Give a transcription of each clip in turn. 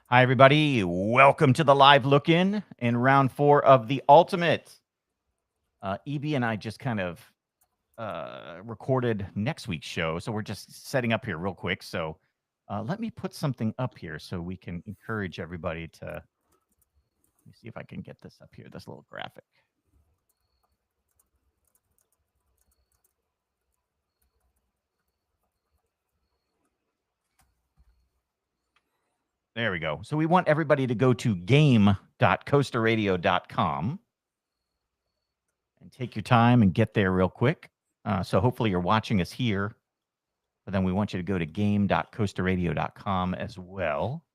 Hi, everybody. Welcome to the live look-in in round 4 of the Ultimate. EB and I just kind of recorded next week's show, so we're just setting up here real quick. So let me put something up here so we can encourage everybody to. Let me see if I can get this up here, this little graphic. There we go. So we want everybody to go to game.coastaradio.com and take your time and get there real quick. So hopefully you're watching us here, but then we want you to go to game.coastaradio.com as well.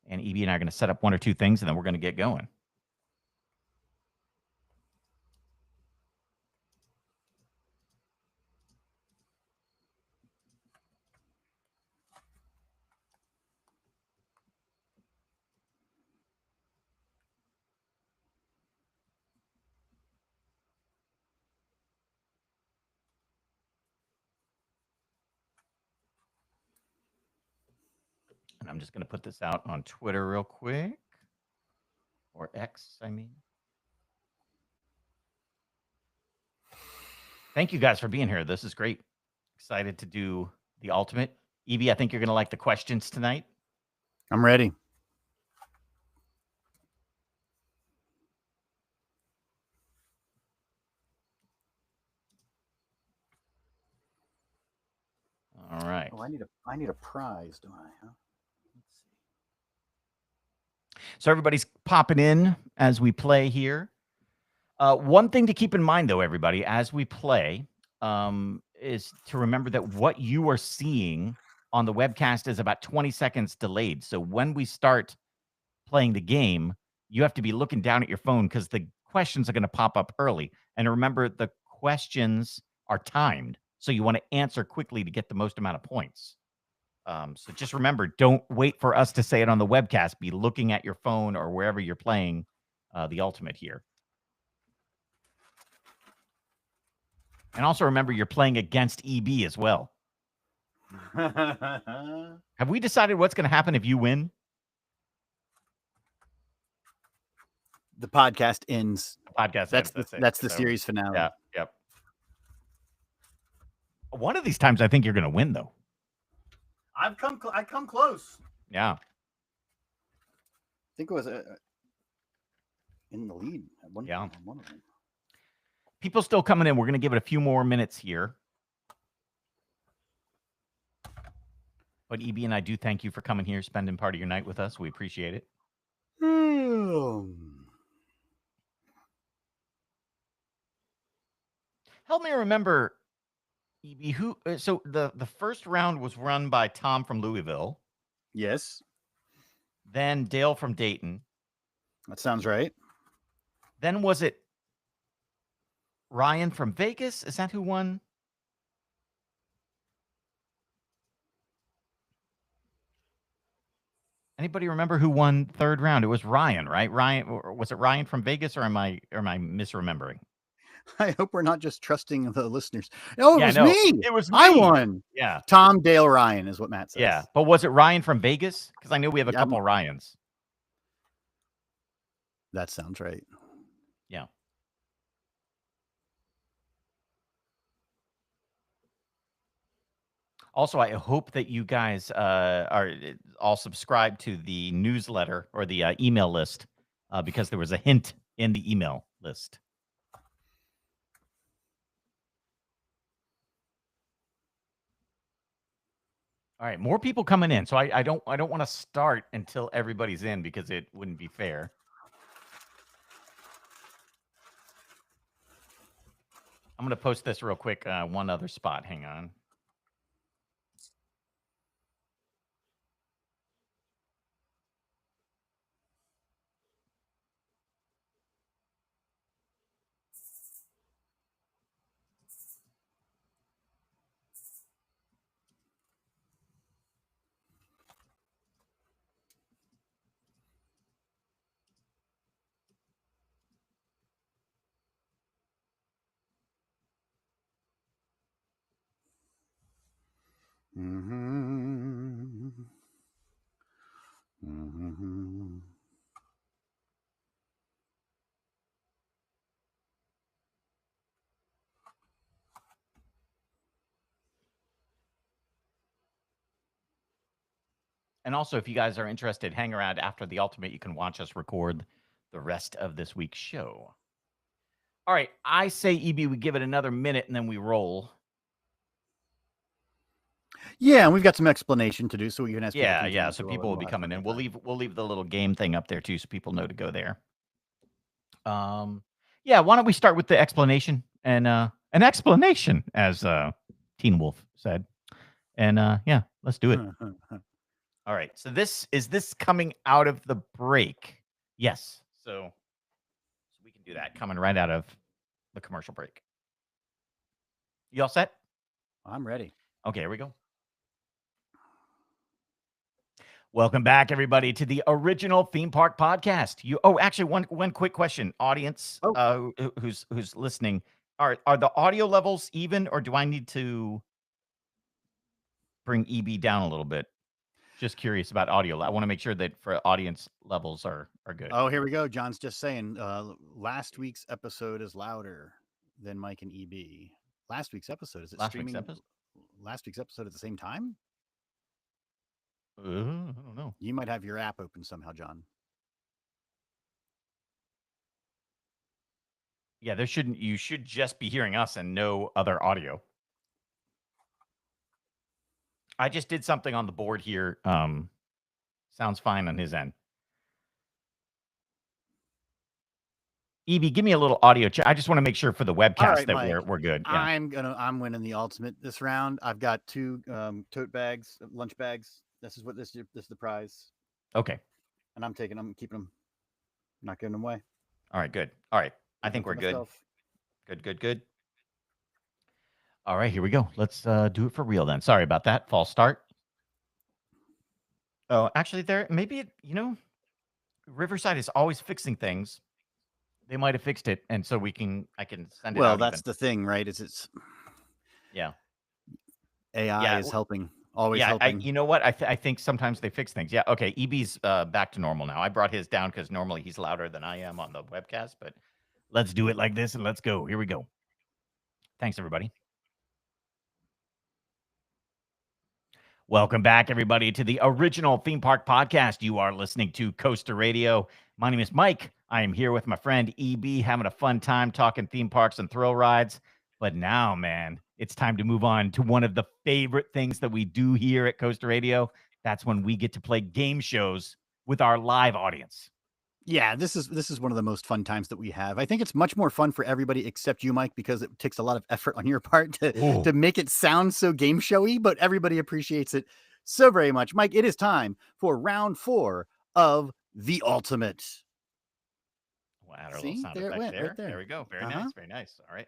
And EB and I are going to set up one or two things, and then we're going to get going. And I'm just going to put this out on Twitter real quick. Or X, I mean. Thank you guys for being here. This is great. Excited to do the Ultimate. EB, I think you're going to like the questions tonight. I'm ready. All right. Oh, I need a prize, don't I? Huh? Let's see. So everybody's popping in as we play here. One thing to keep in mind, though, everybody, as we play, is to remember that what you are seeing on the webcast is about 20 seconds delayed. So when we start playing the game, you have to be looking down at your phone because the questions are going to pop up early. And remember, the questions are timed. So you want to answer quickly to get the most amount of points. So just remember, don't wait for us to say it on the webcast. Be looking at your phone or wherever you're playing the Ultimate here. And also remember, you're playing against EB as well. Have we decided what's going to happen if you win? The podcast ends. Podcast That's ends. that's the It's over. series finale. Yeah. Yep. One of these times, I think you're going to win, though. I come close. Yeah. I think it was in the lead at one Yeah. one of them. People still coming in. We're going to give it a few more minutes here. But EB and I do thank you for coming here, spending part of your night with us. We appreciate it. Help me remember, EB, who. So the first round was run by Tom from Louisville. Yes. Then Dale from Dayton. That sounds right. Then was it Ryan from Vegas? Is that who won? Anybody remember who won third round? It was Ryan, right? Ryan, or was it Ryan from Vegas, or am I misremembering? I hope we're not just trusting the listeners. No, Yeah, was no, me. it was I me. won. Yeah. Tom, Dale, Ryan is what Matt says. Yeah, but was it Ryan from Vegas? Because I know we have a Yeah, couple Ryans. That sounds right. Yeah. Also, I hope that you guys are all subscribed to the newsletter or the email list because there was a hint in the email list. All right, more people coming in. So I don't want to start until everybody's in because it wouldn't be fair. I'm going to post this real quick. One other spot. Hang on. Mm-hmm. Mm-hmm. And also, if you guys are interested, hang around after the ultimate. You can watch us record the rest of this week's show. All right, I say, EB, we give it another minute and then we roll. Yeah, and we've got some explanation to do, so you can ask people can join Yeah. us. So people will be We'll have coming plenty in. of We'll time. leave the little game thing up there too, so people know to go there. Yeah. Why don't we start with the explanation and an explanation, as Teen Wolf said, and yeah, let's do it. All right. So this coming out of the break? Yes. So we can do that coming right out of the commercial break. You all set? I'm ready. Okay, here we go. Welcome back, everybody, to the original theme park podcast. Actually, one quick question, audience, who's listening, are the audio levels even, or do I need to bring EB down a little bit? Just curious about audio. I want to make sure that for audience levels are good. Oh, here we go. John's just saying last week's episode is louder than Mike and EB. Last week's episode, is it Last week's streaming episode? last week's episode at the same time? I don't know. You might have your app open somehow, John. Yeah, you should just be hearing us and no other audio. I just did something on the board here. Sounds fine on his end. Evie, give me a little audio check. I just want to make sure for the webcast that Mike, we're good. Yeah. I'm winning the ultimate this round. I've got 2 tote bags, lunch bags. This is the prize. Okay. And I'm keeping them, not giving them away. All right, good. All right. I think we're good. Myself. Good. All right, here we go. Let's do it for real then. Sorry about that. False start. Oh, actually Riverside is always fixing things. They might have fixed it, and so I can send it out. Well, that's the thing, right? Yeah. AI is helping. Always helping. You know what? I think sometimes they fix things. Yeah. Okay. EB's back to normal now. I brought his down because normally he's louder than I am on the webcast, but let's do it like this and let's go. Here we go. Thanks, everybody. Welcome back, everybody, to the original theme park podcast. You are listening to Coaster Radio. My name is Mike. I am here with my friend EB, having a fun time talking theme parks and thrill rides. But now, man, it's time to move on to one of the favorite things that we do here at Coaster Radio. That's when we get to play game shows with our live audience. Yeah, this is one of the most fun times that we have. I think it's much more fun for everybody except you, Mike, because it takes a lot of effort on your part to make it sound so game showy, but everybody appreciates it so very much. Mike, it is time for round 4 of the ultimate. Wow, add our little sound effect there. Right there. There we go. Very nice. Very nice. All right.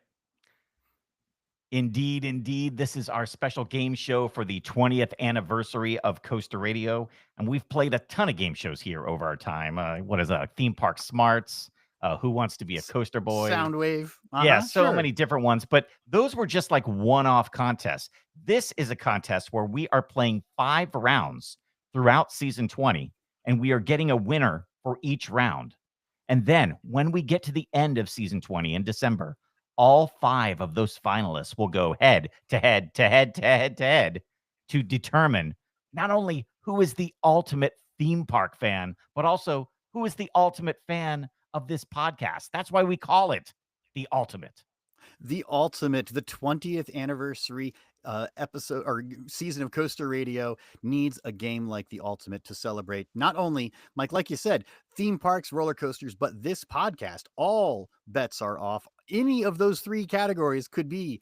Indeed. This is our special game show for the 20th anniversary of Coaster Radio. And we've played a ton of game shows here over our time. What is that? Theme Park Smarts. Who Wants to Be a Coaster Boy? Soundwave. Yeah, so many different ones. But those were just like one-off contests. This is a contest where we are playing 5 rounds throughout season 20. And we are getting a winner for each round. And then when we get to the end of season 20 in December, all 5 of those finalists will go head to head to determine not only who is the ultimate theme park fan, but also who is the ultimate fan of this podcast. That's why we call it the ultimate. The ultimate, the 20th anniversary episode or season of Coaster Radio needs a game like the ultimate to celebrate not only, Mike, like you said, theme parks, roller coasters, but this podcast. All bets are off. Any of those 3 categories could be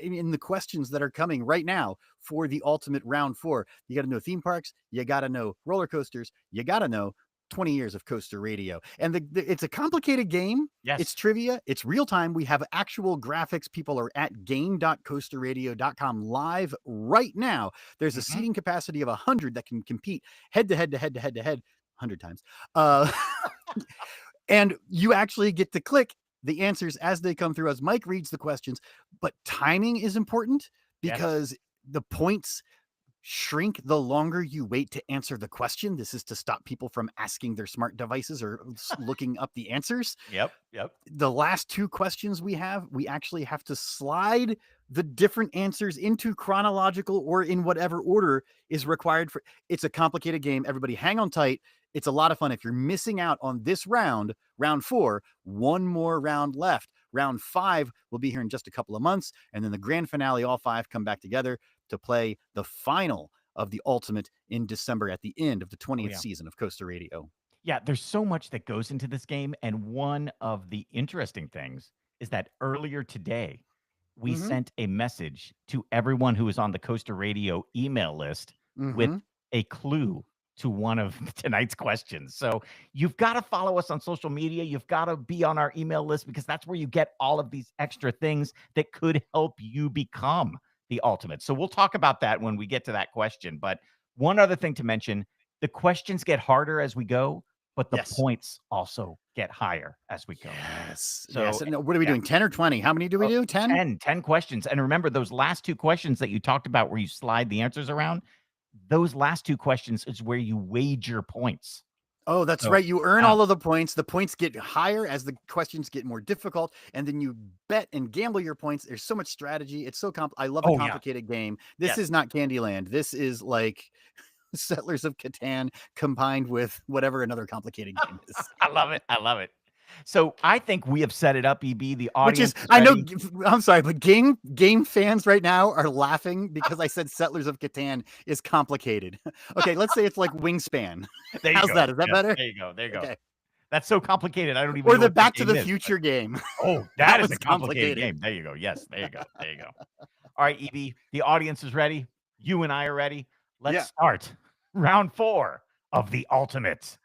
in the questions that are coming right now for the ultimate round 4. You got to know theme parks, you got to know roller coasters, you got to know 20 years of Coaster Radio. And it's a complicated game. Yes. It's trivia. It's real time. We have actual graphics. People are at game.coasterradio.com live right now. There's a seating capacity of 100 that can compete head to head 100 times. And you actually get to click the answers as they come through as Mike reads the questions. But timing is important because the points shrink the longer you wait to answer the question. This is to stop people from asking their smart devices or looking up the answers. Yep. The last two questions we actually have to slide the different answers into chronological or in whatever order is required for. It's a complicated game. Everybody hang on tight. It's a lot of fun. If you're missing out on this round 4, one more round left. Round 5 will be here in just a couple of months, and then the grand finale, all 5 come back together to play the final of the Ultimate in December at the end of the 20th season of Coaster Radio. Yeah, there's so much that goes into this game, and one of the interesting things is that earlier today, we sent a message to everyone who is on the Coaster Radio email list with a clue to one of tonight's questions. So you've got to follow us on social media. You've got to be on our email list because that's where you get all of these extra things that could help you become the ultimate. So we'll talk about that when we get to that question. But one other thing to mention, the questions get harder as we go, but the points also get higher as we go. So no, what are we doing? 10 or 20? How many do we do? 10? 10 questions. And remember those last 2 questions that you talked about where you slide the answers around, those last 2 questions is where you wager points. Oh, that's right. You earn all of the points. The points get higher as the questions get more difficult, and then you bet and gamble your points. There's so much strategy. It's so I love a complicated game. This is not Candyland. This is like Settlers of Catan combined with whatever another complicated game is. I love it. I love it. So I think we have set it up, EB. The audience, which is I know. I'm sorry, but game fans right now are laughing because I said Settlers of Catan is complicated. Okay, let's say it's like Wingspan. There you How's go. that? Is that better? There you go. There you go. Okay. That's so complicated. I don't even. Or know the what Back to the game is, Future game. Oh, that is a complicated game. There you go. Yes, there you go. There you go. All right, EB. The audience is ready. You and I are ready. Let's start round 4 of the Ultimate.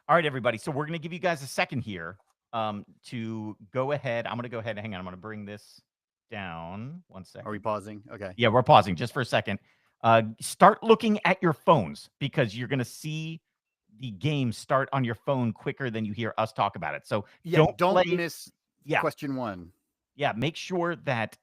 All right, everybody. So we're going to give you guys a second here to go ahead. I'm going to go ahead. Hang on. I'm going to bring this down. 1 second. Are we pausing? Okay. Yeah, we're pausing just for a second. Start looking at your phones because you're going to see the game start on your phone quicker than you hear us talk about it. So don't miss question 1. Yeah, make sure that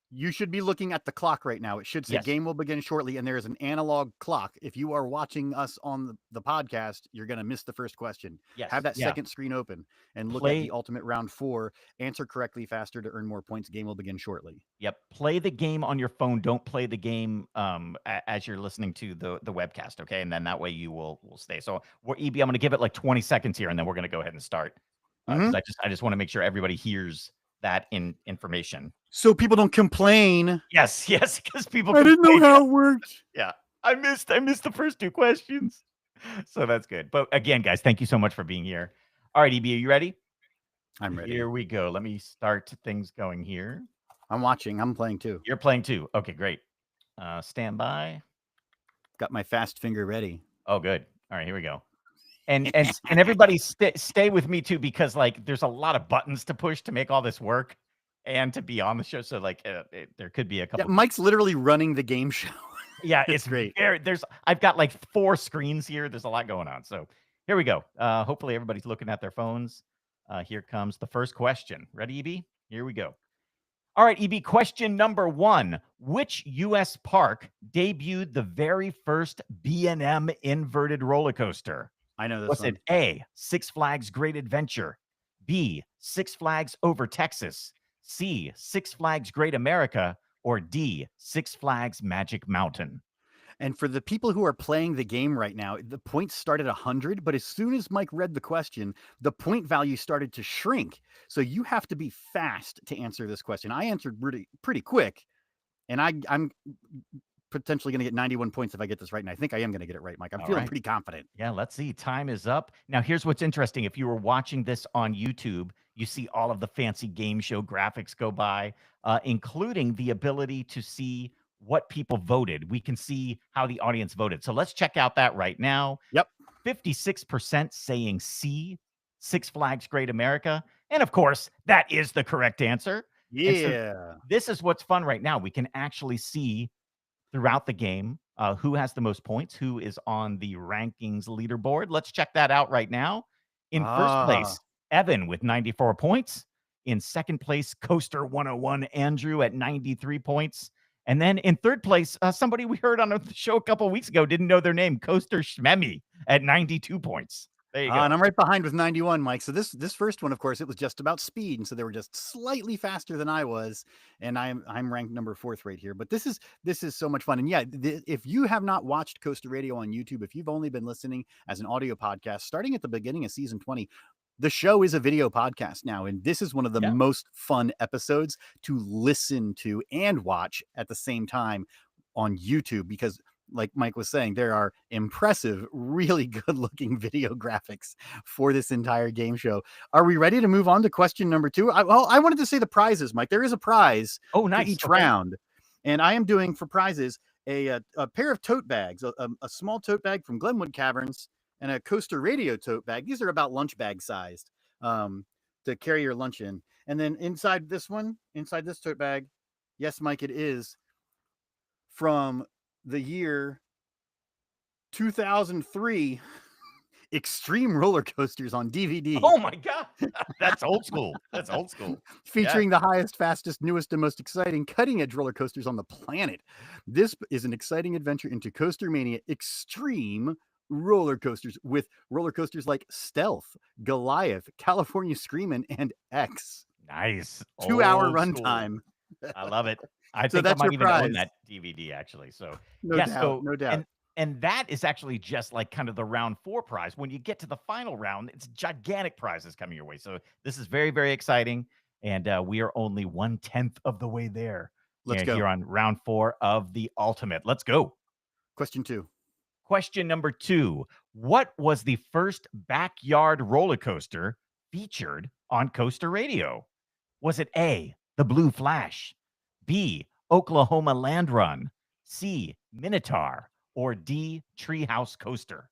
you should be looking at the clock right now. It should say game will begin shortly, and there is an analog clock. If you are watching us on the podcast, you're going to miss the first question. Yes. Have that second screen open and look at the Ultimate round 4. Answer correctly faster to earn more points. Game will begin shortly. Yep. Play the game on your phone. Don't play the game as you're listening to the webcast, okay? And then that way you will stay. So, EB, I'm going to give it like 20 seconds here, and then we're going to go ahead and start. Because I just want to make sure everybody hears that information. So people don't complain. Yes, because people I didn't know how it worked. Yeah. I missed the first 2 questions. So that's good. But again, guys, thank you so much for being here. All right, EB, are you ready? I'm ready. Here we go. Let me start things going here. I'm watching. I'm playing too. You're playing too. Okay, great. Stand by. Got my fast finger ready. Oh, good. All right, here we go. And everybody stay with me too, because like there's a lot of buttons to push to make all this work and to be on the show. So like there could be a couple. Yeah, Mike's literally running the game show. Yeah, it's great. I've got like 4 screens here. There's a lot going on. So here we go. Hopefully everybody's looking at their phones. Here comes the first question. Ready, EB? Here we go. All right, EB, question number 1. Which U.S. park debuted the very first B&M inverted roller coaster? I know this Was one. it A, Six Flags Great Adventure, B, Six Flags Over Texas, C, Six Flags Great America, or D, Six Flags Magic Mountain? And for the people who are playing the game right now, the points start at 100, but as soon as Mike read the question, the point value started to shrink. So you have to be fast to answer this question. I answered pretty quick, and I'm potentially going to get 91 points if I get this right, and I think I am going to get it right, Mike. I'm feeling pretty confident. Yeah, let's see. Time is up. Now, here's what's interesting. If you were watching this on YouTube, you see all of the fancy game show graphics go by, including the ability to see what people voted. We can see how the audience voted. So let's check out that right now. Yep. 56% saying C, Six Flags Great America. And of course, that is the correct answer. Yeah. So this is what's fun right now. We can actually see throughout the game who has the most points, who is on the rankings leaderboard. Let's check that out right now. In first place, Evan with 94 points. In second place, Coaster 101 Andrew at 93 points. And then in third place, somebody we heard on the show a couple of weeks ago didn't know their name, Coaster Schmemmy at 92 points. There you go. And I'm right behind with 91, Mike. So this first one, of course, it was just about speed, and so they were just slightly faster than I was, and I'm ranked number 4th right here. But this is so much fun, and yeah, if you have not watched Coaster Radio on YouTube, if you've only been listening as an audio podcast, starting at the beginning of season 20. The show is a video podcast now, and this is one of the most fun episodes to listen to and watch at the same time on YouTube because, like Mike was saying, there are impressive, really good-looking video graphics for this entire game show. Are we ready to move on to question number 2? I wanted to say the prizes, Mike. There is a prize nice. for each round, and I am doing for prizes a pair of tote bags, a small tote bag from Glenwood Caverns, and a Coaster Radio tote bag. These are about lunch bag sized to carry your lunch in. And then inside this tote bag, yes, Mike, it is from the year 2003 Extreme Roller Coasters on DVD. Oh my God. That's old school. That's old school. Featuring the highest, fastest, newest, and most exciting cutting-edge roller coasters on the planet. This is an exciting adventure into Coaster Mania Extreme roller coasters with roller coasters like Stealth, Goliath, California Screamin', and X. Nice. 2-hour runtime. I love it. I think I might even own that DVD actually. So no doubt. And that is actually just like kind of the round 4 prize. When you get to the final round, it's gigantic prizes coming your way. So this is very, very exciting. And we are only 1/10 of the way there. Let's go. Here on round 4 of the Ultimate. Let's go. Question 2. Question number 2. What was the first backyard roller coaster featured on Coaster Radio? Was it A, the Blue Flash, B, Oklahoma Land Run, C, Minotaur, or D, Treehouse Coaster?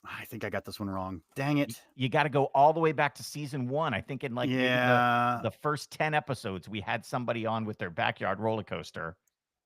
I think I got this one wrong. Dang it. You got to go all the way back to season 1. I think in like maybe the first 10 episodes, we had somebody on with their backyard roller coaster.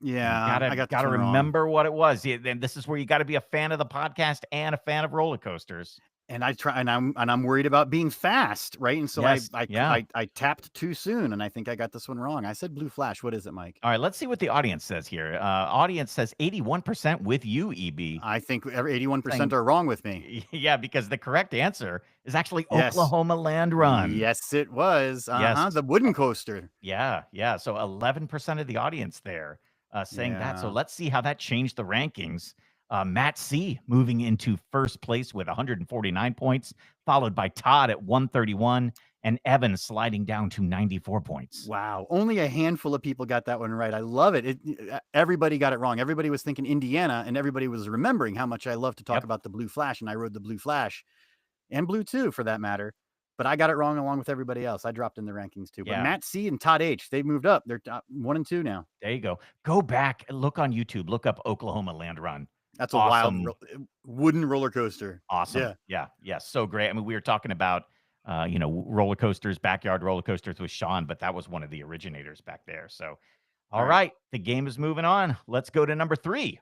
Yeah, I gotta remember what it was. And this is where you got to be a fan of the podcast and a fan of roller coasters. And I try, and I'm worried about being fast, right? And so I tapped too soon, and I think I got this one wrong. I said Blue Flash. What is it, Mike? All right, let's see what the audience says here. Audience says 81% with you, EB. I think 81% are wrong with me. Yeah, because the correct answer is actually Oklahoma Land Run. Yes, it was. Yes. The wooden coaster. Yeah. So 11% of the audience there saying that. So let's see how that changed the rankings. Matt C. moving into first place with 149 points, followed by Todd at 131, and Evan sliding down to 94 points. Wow. Only a handful of people got that one right. I love it. Everybody got it wrong. Everybody was thinking Indiana, and everybody was remembering how much I love to talk about the Blue Flash, and I rode the Blue Flash, and Blue 2 for that matter. But I got it wrong along with everybody else. I dropped in the rankings too. But Matt C. and Todd H., they moved up. They're 1 and 2 now. There you go. Go back and look on YouTube. Look up Oklahoma Land Run. That's a wild wooden roller coaster. Awesome. Yeah. So great. I mean, we were talking about, roller coasters, backyard roller coasters with Sean, but that was one of the originators back there. So, all right. The game is moving on. Let's go to number 3.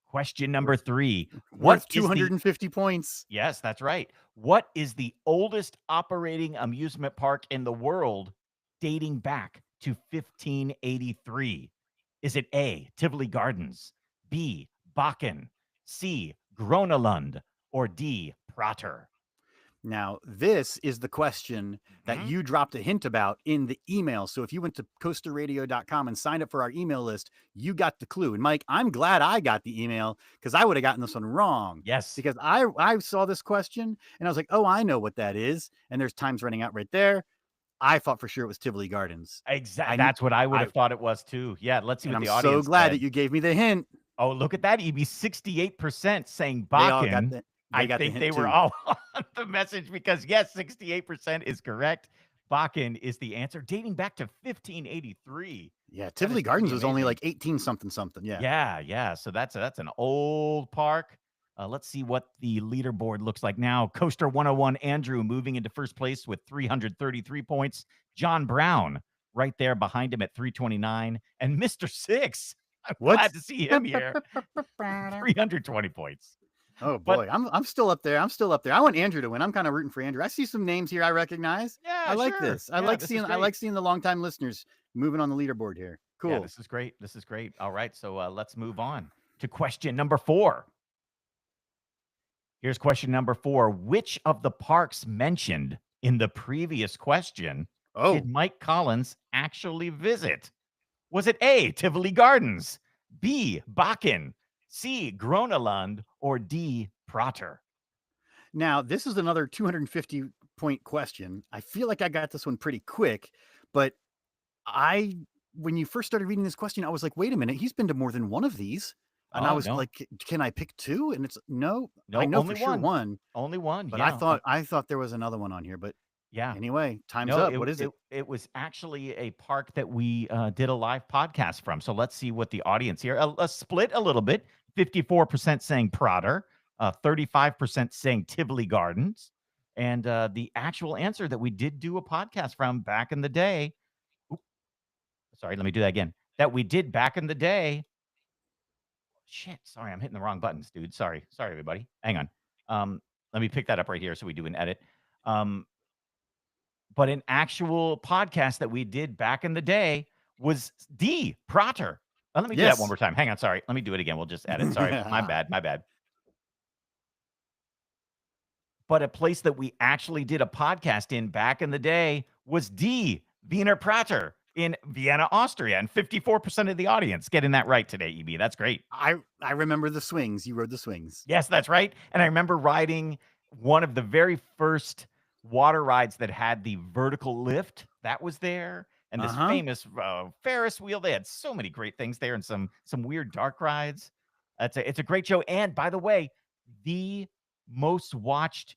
Question number 3. Worth 250 points. Yes, that's right. What is the oldest operating amusement park in the world dating back to 1583? Is it A, Tivoli Gardens, B, Bakken, C, Gronelund, or D, Prater? Now, this is the question that you dropped a hint about in the email. So if you went to coasterradio.com and signed up for our email list, you got the clue. And Mike, I'm glad I got the email because I would have gotten this one wrong. Yes. Because I saw this question and I was like, oh, I know what that is. And there's times running out right there. I thought for sure it was Tivoli Gardens. Exactly. That's what I would have thought it was too. Yeah, let's see what the audience I'm so glad said. that you gave me the hint. Oh, look at that, EB. 68% saying Bakken. I think they were all on the message because, yes, 68% is correct. Bakken is the answer, dating back to 1583. Yeah, Tivoli Gardens was only like 18-something. Yeah. So that's an old park. Let's see what the leaderboard looks like now. Coaster 101, Andrew moving into first place with 333 points. John Brown right there behind him at 329. And Mr. Six, I'm glad to see him here. 320 points. Oh boy, I'm still up there. I want Andrew to win. I'm kind of rooting for Andrew. I see some names here I recognize. Yeah, I like this. I like seeing the longtime listeners moving on the leaderboard here. Yeah, Cool. this is great. This is great. All right, so let's move on to question number 4. Here's question number 4. Which of the parks mentioned in the previous question did Oh, Mike Collins actually visit? Was it A, Tivoli Gardens, B, Bakken, C, Groneland, or D, Prater? now this is another 250-point question. I feel like I got this one pretty quick, but I when you first started reading this question, I was like, "Wait a minute, he's been to more than one of these." And I Oh, was no. like, "Can I pick 2?" And it's no, I No, know only for sure one. 1, Only one. but Yeah. I thought there was another one on here, but Yeah. anyway, time's No, up. it What is it it? it was actually a park that we did a live podcast from. So let's see what the audience here a split a little bit. 54% saying Prater, 35% saying Tivoli Gardens, and the actual answer that we did do a podcast from back in the day. Oop, sorry, let me do that again. That we did back in the day. Shit, sorry, I'm hitting the wrong buttons, dude. Sorry, everybody. Hang on. Let me pick that up right here so we do an edit. Um, but an actual podcast that we did back in the day was D, Prater. Let me do that one Yes. more time. Hang on, sorry. Let me do it again. We'll just edit. Sorry, my bad, my bad. But a place that we actually did a podcast in back in the day was D, Wiener Prater in Vienna, Austria. And 54% of the audience getting that right today, EB. That's great. I remember the swings. You rode the swings. Yes, that's right. And I remember riding one of the very first water rides that had the vertical lift. That was there, and this Uh-huh. famous Ferris wheel. They had so many great things there, and some weird dark rides. It's a great show. And by the way, the most watched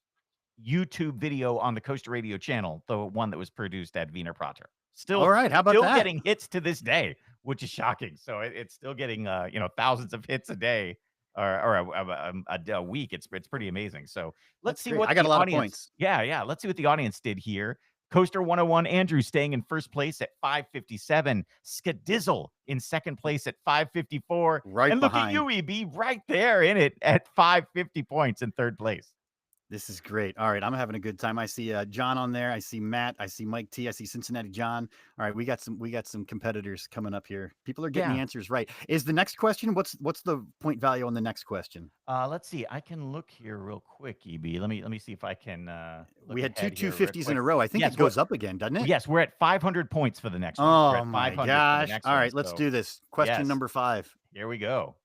YouTube video on the Coaster Radio channel, the one that was produced at Wiener Prater. All Still right, how about still that? getting hits to this day, which is shocking. So it's still getting thousands of hits a day or a week. It's pretty amazing. So let's That's see great. what I got the a lot of audience. points. Yeah. Let's see what the audience did here. Coaster 101 Andrew staying in first place at 557. Skadizzle in second place at 554. Right And look at behind. you, EB, right there in it at 550 points in third place. This is great. All right, I'm having a good time. I see John on there. I see Matt. I see Mike T. I see Cincinnati John. All right, we got some competitors coming up here. People are getting the Yeah. answers right. Is the next question? What's the point value on the next question? Let's see. I can look here real quick, EB. Let me see if I can look We had two ahead here real 250s in quick. a row. I think it Yes, what? goes up again, doesn't it? Yes, we're at 500 points for the next one. We're Oh at my 500 for the gosh! next All one. right, let's So do this. Question yes, number 5. here we go.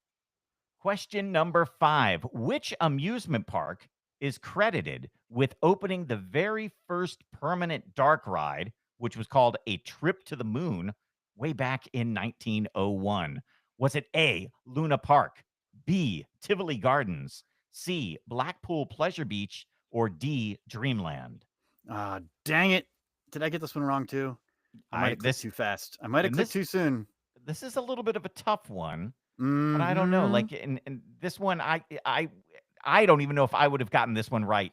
Question number 5. Which amusement park is credited with opening the very first permanent dark ride, which was called A Trip to the Moon, way back in 1901? Was it A, Luna Park, B, Tivoli Gardens, C, Blackpool Pleasure Beach, or D, Dreamland? Dang it! Did I get this one wrong too? I might I have clicked this too fast. I might have and clicked this too soon. this is a little bit of a tough one. But I don't know, Mm-hmm. like, in this one, I don't even know if I would have gotten this one right,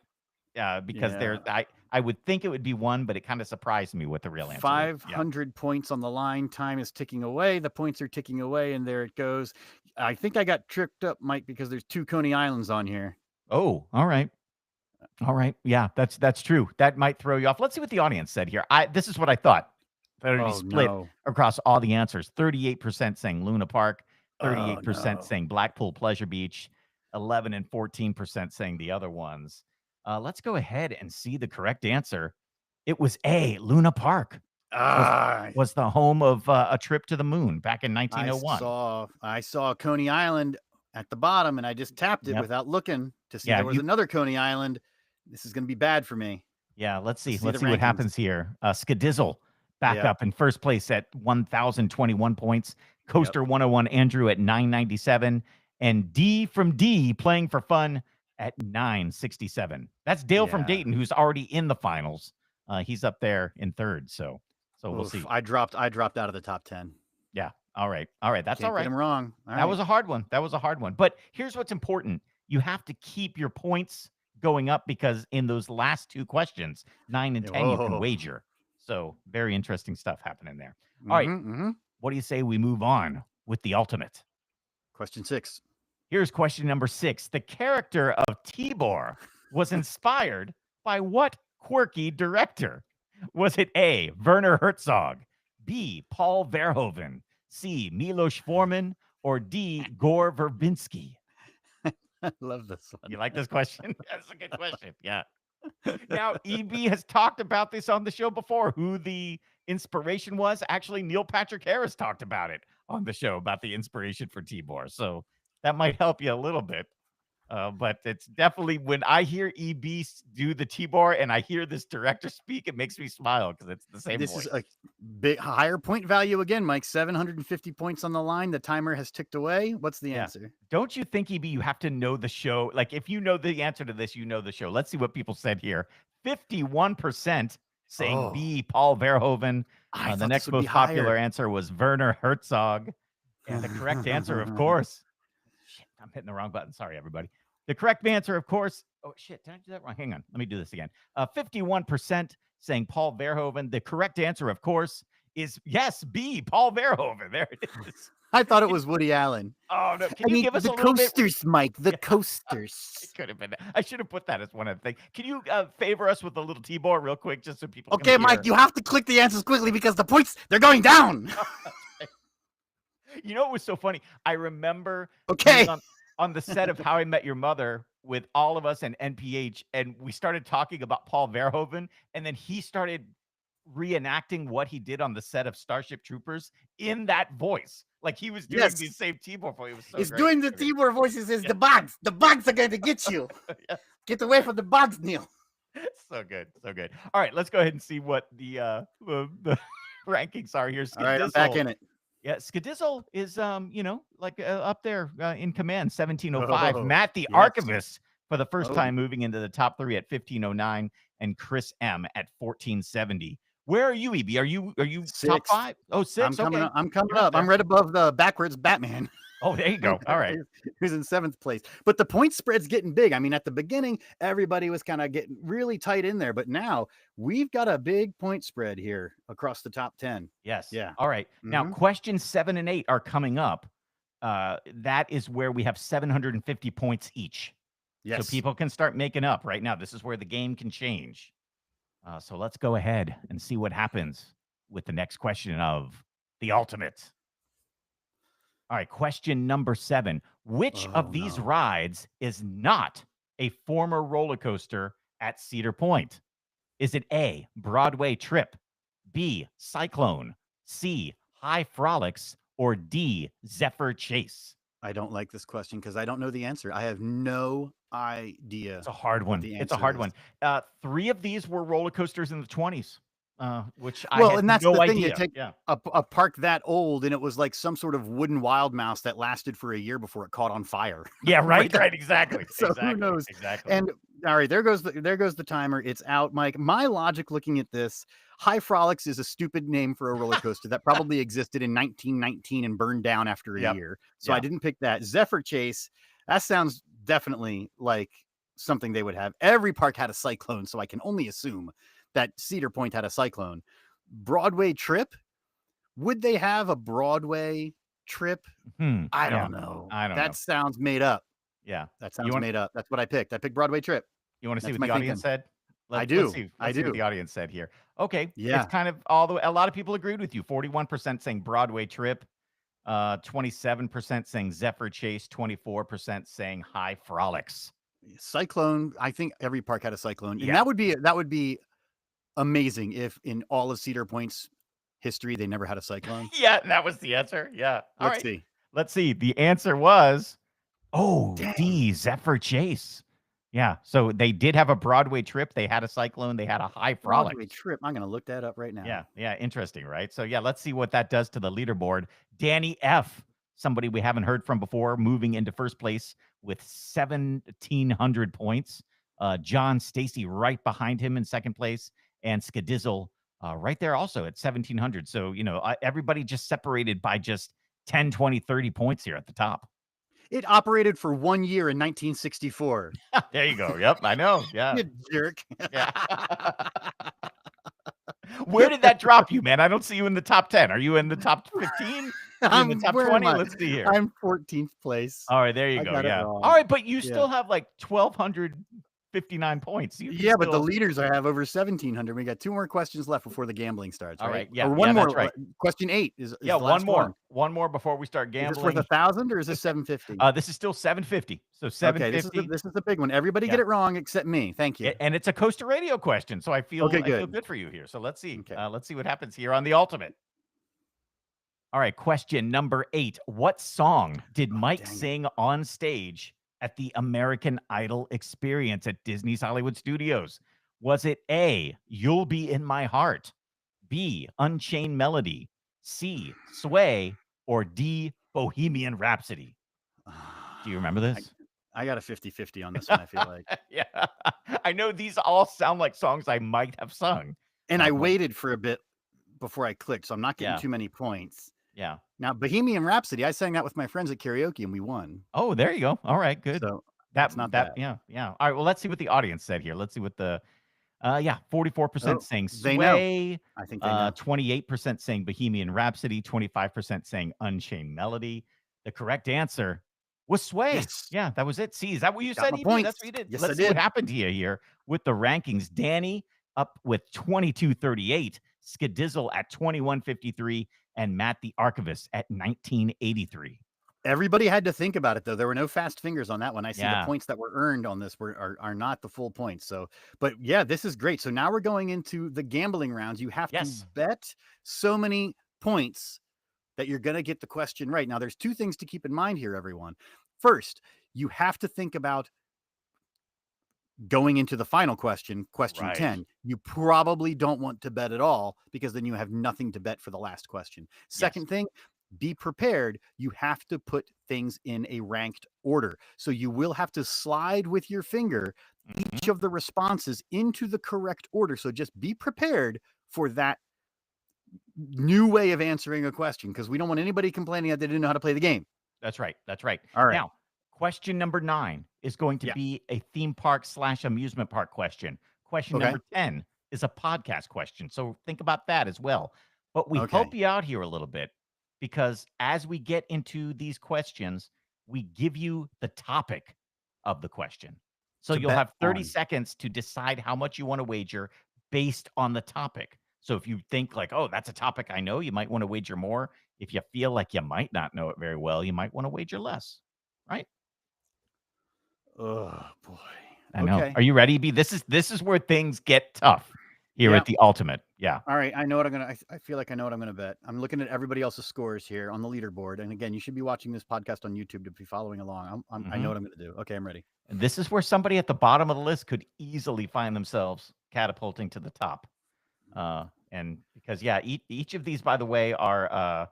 because Yeah. I would think it would be 1, but it kinda surprised me what the real answer is. Yeah. 500 points on the line. Time is ticking away. The points are ticking away, and there it goes. I think I got tricked up, Mike, because there's 2 Coney Islands on here. Oh, alright. Alright. Yeah, that's true. That might throw you off. Let's see what the audience said here. This is what I thought. That it'd be Oh, split no. across all the answers. 38% saying Luna Park, Oh, 38% no. saying Blackpool Pleasure Beach, 11 and 14% saying the other ones. Let's go ahead and see the correct answer. It was A, Luna Park was Ah, was the home of, A Trip to the Moon back in 1901. I saw Coney Island at the bottom, and I just tapped it Yep. without looking to see Yeah, there was you another Coney Island. This is gonna be bad for me. Yeah, let's Let's see. see Let's the see what rankings. happens here. Skadizzle back Yep, up in first place at 1,021 points. yep, Coaster 101 Andrew at 997. And D from D playing for fun at 967. That's Dale from yeah. Dayton, who's already in the finals. He's up there in third. So we'll Oof, see. I dropped out of the top 10. Yeah. All right. All right. That's all Can't get right. him wrong. All That right. was a hard one. That was a hard one. But here's what's important. You have to keep your points going up because in those last 2 questions, 9 and 10, you can Oh. wager. So very interesting stuff happening there. All right. Mhm, mhm. What do you say we move on with the ultimate? Question 6. Here's question number 6. The character of Tibor was inspired by what quirky director? Was it A, Werner Herzog, B, Paul Verhoeven, C. Milos Forman, or D. Gore Verbinski? I love this one. You like this question? That's a good question. Yeah. Now, EB has talked about this on the show before, who the inspiration was. Actually, Neil Patrick Harris talked about it on the show, about the inspiration for Tibor. So that might help you a little bit. But it's definitely, when I hear EB do the Tibor and I hear this director speak, it makes me smile because it's the same This voice. is a big higher point value again, Mike. 750 points on the line. The timer has ticked away. What's the answer? Don't you think, EB, you have to know the show? Like, if you know the answer to this, you know the show. Let's see what people said here. 51% saying B, Paul Verhoeven. I The thought next this would be most popular higher. answer was Werner Herzog. And the correct answer, of course, shit, I'm hitting the wrong button. Sorry, everybody. The correct answer, of course, oh, shit, did I do that wrong? Hang on. Let me do this again. 51% saying Paul Verhoeven. The correct answer, of course, is yes, B, Paul Verhoeven. There it is. I thought it was Woody Allen. Oh, no. Can you give us a the little bit? coasters, Mike. The It coasters. could have been. I should have put that as one of the things. Can you favor us with a little Tibor real quick, just so people Okay, can hear? Mike, you have to click the answers quickly because the points, they're going down. You know, it was so funny. I remember Okay. being on the set of How I Met Your Mother with all of us and NPH, and we started talking about Paul Verhoeven, and then he started reenacting what he did on the set of Starship Troopers in that voice. Like, he was doing Yes. the same Tibor voice. It was so He's great. doing the Tibor voices. Is the bugs. The bugs are going to get you. Yeah. Get away from the bugs, Neil. So good, so good. All right, let's go ahead and see what the rankings are here. All right, I'm back in it. Yeah, Skadizzle is like up there in command, 1705. Oh, Matt the yes. Archivist for the first Oh. time moving into the top 3 at 1509, and Chris M at 1470. Where are you, EB? Are you top Sixth. 5? Oh, 6. I'm coming okay. up. I'm coming You're up up. I'm there. right above the backwards Batman. Oh, there you go. All right. Who's in 7th place. But the point spread's getting big. I mean, at the beginning, everybody was kind of getting really tight in there. But now we've got a big point spread here across the top 10. Yes. Yeah. All right. Now, questions 7 and 8 are coming up. That is where we have 750 points each. Yes. So people can start making up right now. This is where the game can change. So let's go ahead and see what happens with the next question of the ultimate. All right, question number 7. Which of these rides is not a former roller coaster at Cedar Point? Is it A, Broadway Trip, B, Cyclone, C, High Frolics, or D, Zephyr Chase? I don't like this question because I don't know the answer. I have no idea. It's a hard one. It's a hard one. 3 of these were roller coasters in the 20s. Which I had and that's no the thing. idea. You take a park that old, and it was like some sort of wooden wild mouse that lasted for a year before it caught on fire. Yeah, right, exactly. So exactly, who knows? Exactly. And all right, there goes the timer. It's out, Mike. My logic looking at this, High Frolics is a stupid name for a roller coaster that probably existed in 1919 and burned down after a year. So I didn't pick that. Zephyr Chase, that sounds definitely like something they would have. Every park had a cyclone, so I can only assume that Cedar Point had a cyclone. Broadway Trip, would they have a Broadway Trip? I don't know. I don't know. That sounds made up. Yeah. That sounds made up. That's what I picked. I picked Broadway Trip. You want to see what the audience said? I do. Let's see what the audience said here. Okay. Yeah. It's kind of a lot of people agreed with you. 41% saying Broadway Trip, 27% saying Zephyr Chase, 24% saying High Frolics. Cyclone. I think every park had a cyclone. And that would be amazing if in all of Cedar Point's history they never had a cyclone. Yeah, that was the answer. Yeah. Let's see. Let's see. The answer was D, Zephyr Chase. Yeah. So they did have a Broadway Trip. They had a cyclone. They had a High Frolics. Broadway Trip. I'm going to look that up right now. Yeah. Yeah. Interesting, right? So yeah, let's see what that does to the leaderboard. Danny F., somebody we haven't heard from before, moving into first place with 1,700 points. John Stacy right behind him in second place, and Skadizzle right there also at 1,700. So, everybody just separated by just 10, 20, 30 points here at the top. It operated for 1 year in 1964. There you go. Yep, I know. Yeah. You jerk. Yeah. Where did that drop you, man? I don't see you in the top 10. Are you in the top 15? In the top 20? Let's see here. I'm 14th place. All right, there you go. Yeah. All right, but you still have like 1,200 59 points. You can Yeah, but the still. leaders I have over 1,700. We got 2 more questions left before the gambling starts, All right? right. Yeah. Or Yeah, one that's more. right. Question 8 is Yeah, the one last one. more. One more before we start Is this worth gambling. 1,000 or is this 750? This is still 750. So Okay, 750. this is the big one. Everybody Yeah. get it wrong except me. Thank you. And it's a Costa Radio question. So I Okay, feel good. good for you here. So let's see. Okay. Let's see what happens here on the ultimate. All right, question number 8. What song did Mike dang it. sing on stage at the American Idol experience at Disney's Hollywood Studios? Was it A, You'll Be in My Heart, B, Unchained Melody, C, Sway, or D, Bohemian Rhapsody? Do you remember this? I got a 50-50 on this one, I feel like. Yeah. I know these all sound like songs I might have sung. And I but- waited for a bit before I clicked, so I'm not getting Yeah. too many points. Yeah. Now, Bohemian Rhapsody, I sang that with my friends at karaoke and we won. Oh, there you go. All right, good. So That it's not that that. yeah, yeah. All right, well, let's see what the audience said here. Let's see what the 44% Oh, saying they know. Sway, I think they know. 28% saying Bohemian Rhapsody, 25% saying Unchained Melody. The correct answer was Sway. Yes. Yeah, that was it. See, is that what you Got said, my EB? points. That's what you did. Yes, Let's I see what did. happened to you here with the rankings. Danny up with 2238, Skadizzle at 2153, and Matt the Archivist at 1983. Everybody had to think about it though. There were no fast fingers on that one. I see Yeah. the points that were earned on this are not the full points. So, but yeah, this is great. So now we're going into the gambling rounds. You have Yes. to bet so many points that you're going to get the question right. Now, there's 2 things to keep in mind here, everyone. First, you have to think about going into the final question, question Right. 10. You probably don't want to bet at all because then you have nothing to bet for the last question. Second thing, be prepared. You have to put things in a ranked order. So you will have to slide with your finger each of the responses into the correct order. So just be prepared for that new way of answering a question because we don't want anybody complaining that they didn't know how to play the game. That's right. That's right. All right. Now, question number 9 is going to be a theme park / amusement park question. Question number 10 is a podcast question. So think about that as well. But we help you out here a little bit because as we get into these questions, we give you the topic of the question. So you'll have 30 seconds to decide how much you want to wager based on the topic. So if you think like, oh, that's a topic I know, you might want to wager more. If you feel like you might not know it very well, you might want to wager less, right? Oh boy. I know. Are you ready, B? This is where things get tough here at the ultimate. Yeah. All right. I know what I'm gonna. I feel like I know what I'm gonna bet. I'm looking at everybody else's scores here on the leaderboard, and again, you should be watching this podcast on YouTube to be following along. I know what I'm gonna do. Okay, I'm ready. And this is where somebody at the bottom of the list could easily find themselves catapulting to the top. And because each of these, by the way, are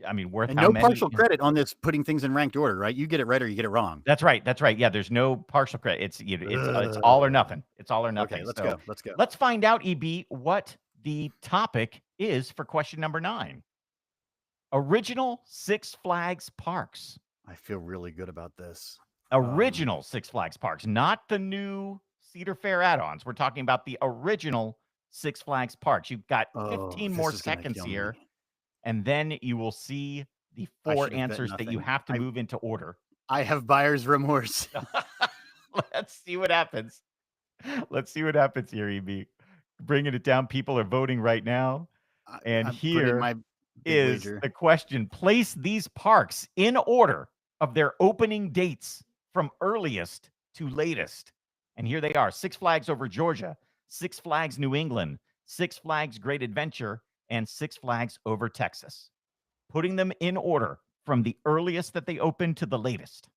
I mean, worth and how no many? partial credit on this putting things in ranked order, right? You get it right or you get it wrong. That's right. That's right. Yeah, there's no partial credit. It's all or nothing. It's all or nothing. Okay, let's So go. Let's go. Let's find out, EB, what the topic is for question number 9. Original Six Flags parks. I feel really good about this. Original Six Flags parks, not the new Cedar Fair add-ons. We're talking about the original Six Flags parks. You've got 15 more seconds here, and then you will see the 4 answers that you have to move into order. I have buyer's remorse. Let's see what happens. Let's see what happens here, EB. Bringing it down. People are voting right now. And here is the question. Place these parks in order of their opening dates from earliest to latest. And here they are. Six Flags Over Georgia, Six Flags New England, Six Flags Great Adventure, and Six Flags Over Texas. Putting them in order from the earliest that they open to the latest.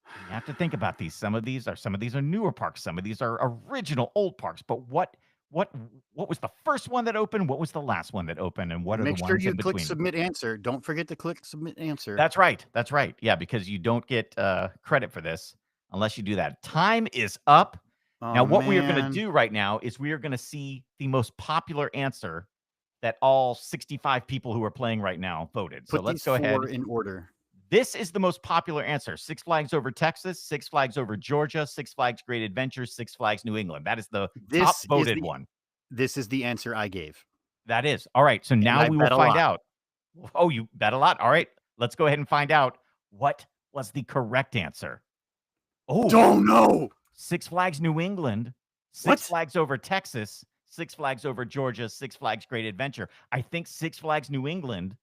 You have to think about these. Some of these are newer parks. Some of these are original old parks. But what was the first one that opened? What was the last one that opened? And what are the ones in between? Make sure you click submit answer. Don't forget to click submit answer. That's right. That's right. Yeah, because you don't get credit for this unless you do that. Time is up. Now, what we are going to do right now is we are going to see the most popular answer that all 65 people who are playing right now voted. So let's go ahead. In order. This is the most popular answer. Six Flags Over Texas, Six Flags Over Georgia, Six Flags Great Adventure, Six Flags New England. That is the top voted one. This is the answer I gave. That is. All right. So now we will find out. Oh, you bet a lot. All right. Let's go ahead and find out what was the correct answer. Oh, Don't know. Six Flags New England, Six What? Flags over Texas, Six Flags over Georgia, Six Flags Great Adventure. I think Six Flags New England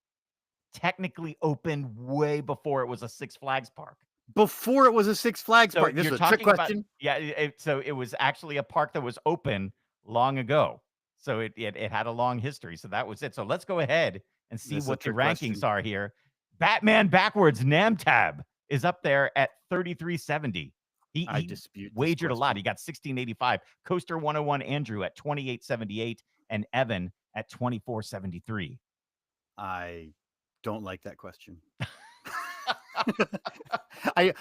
technically opened way before it was a Six Flags park. Before it was a Six Flags So park. This you're is a trick talking about, question. yeah, so it was actually a park that was open long ago. So it had a long history. So that was it. So let's go ahead and see This is a what the trick rankings question. are here. Batman Backwards Namtab is up there at 3370. I He dispute this wagered a lot. question. He got 1685. Coaster 101 Andrew at 2878 and Evan at 2473. I don't like that question. I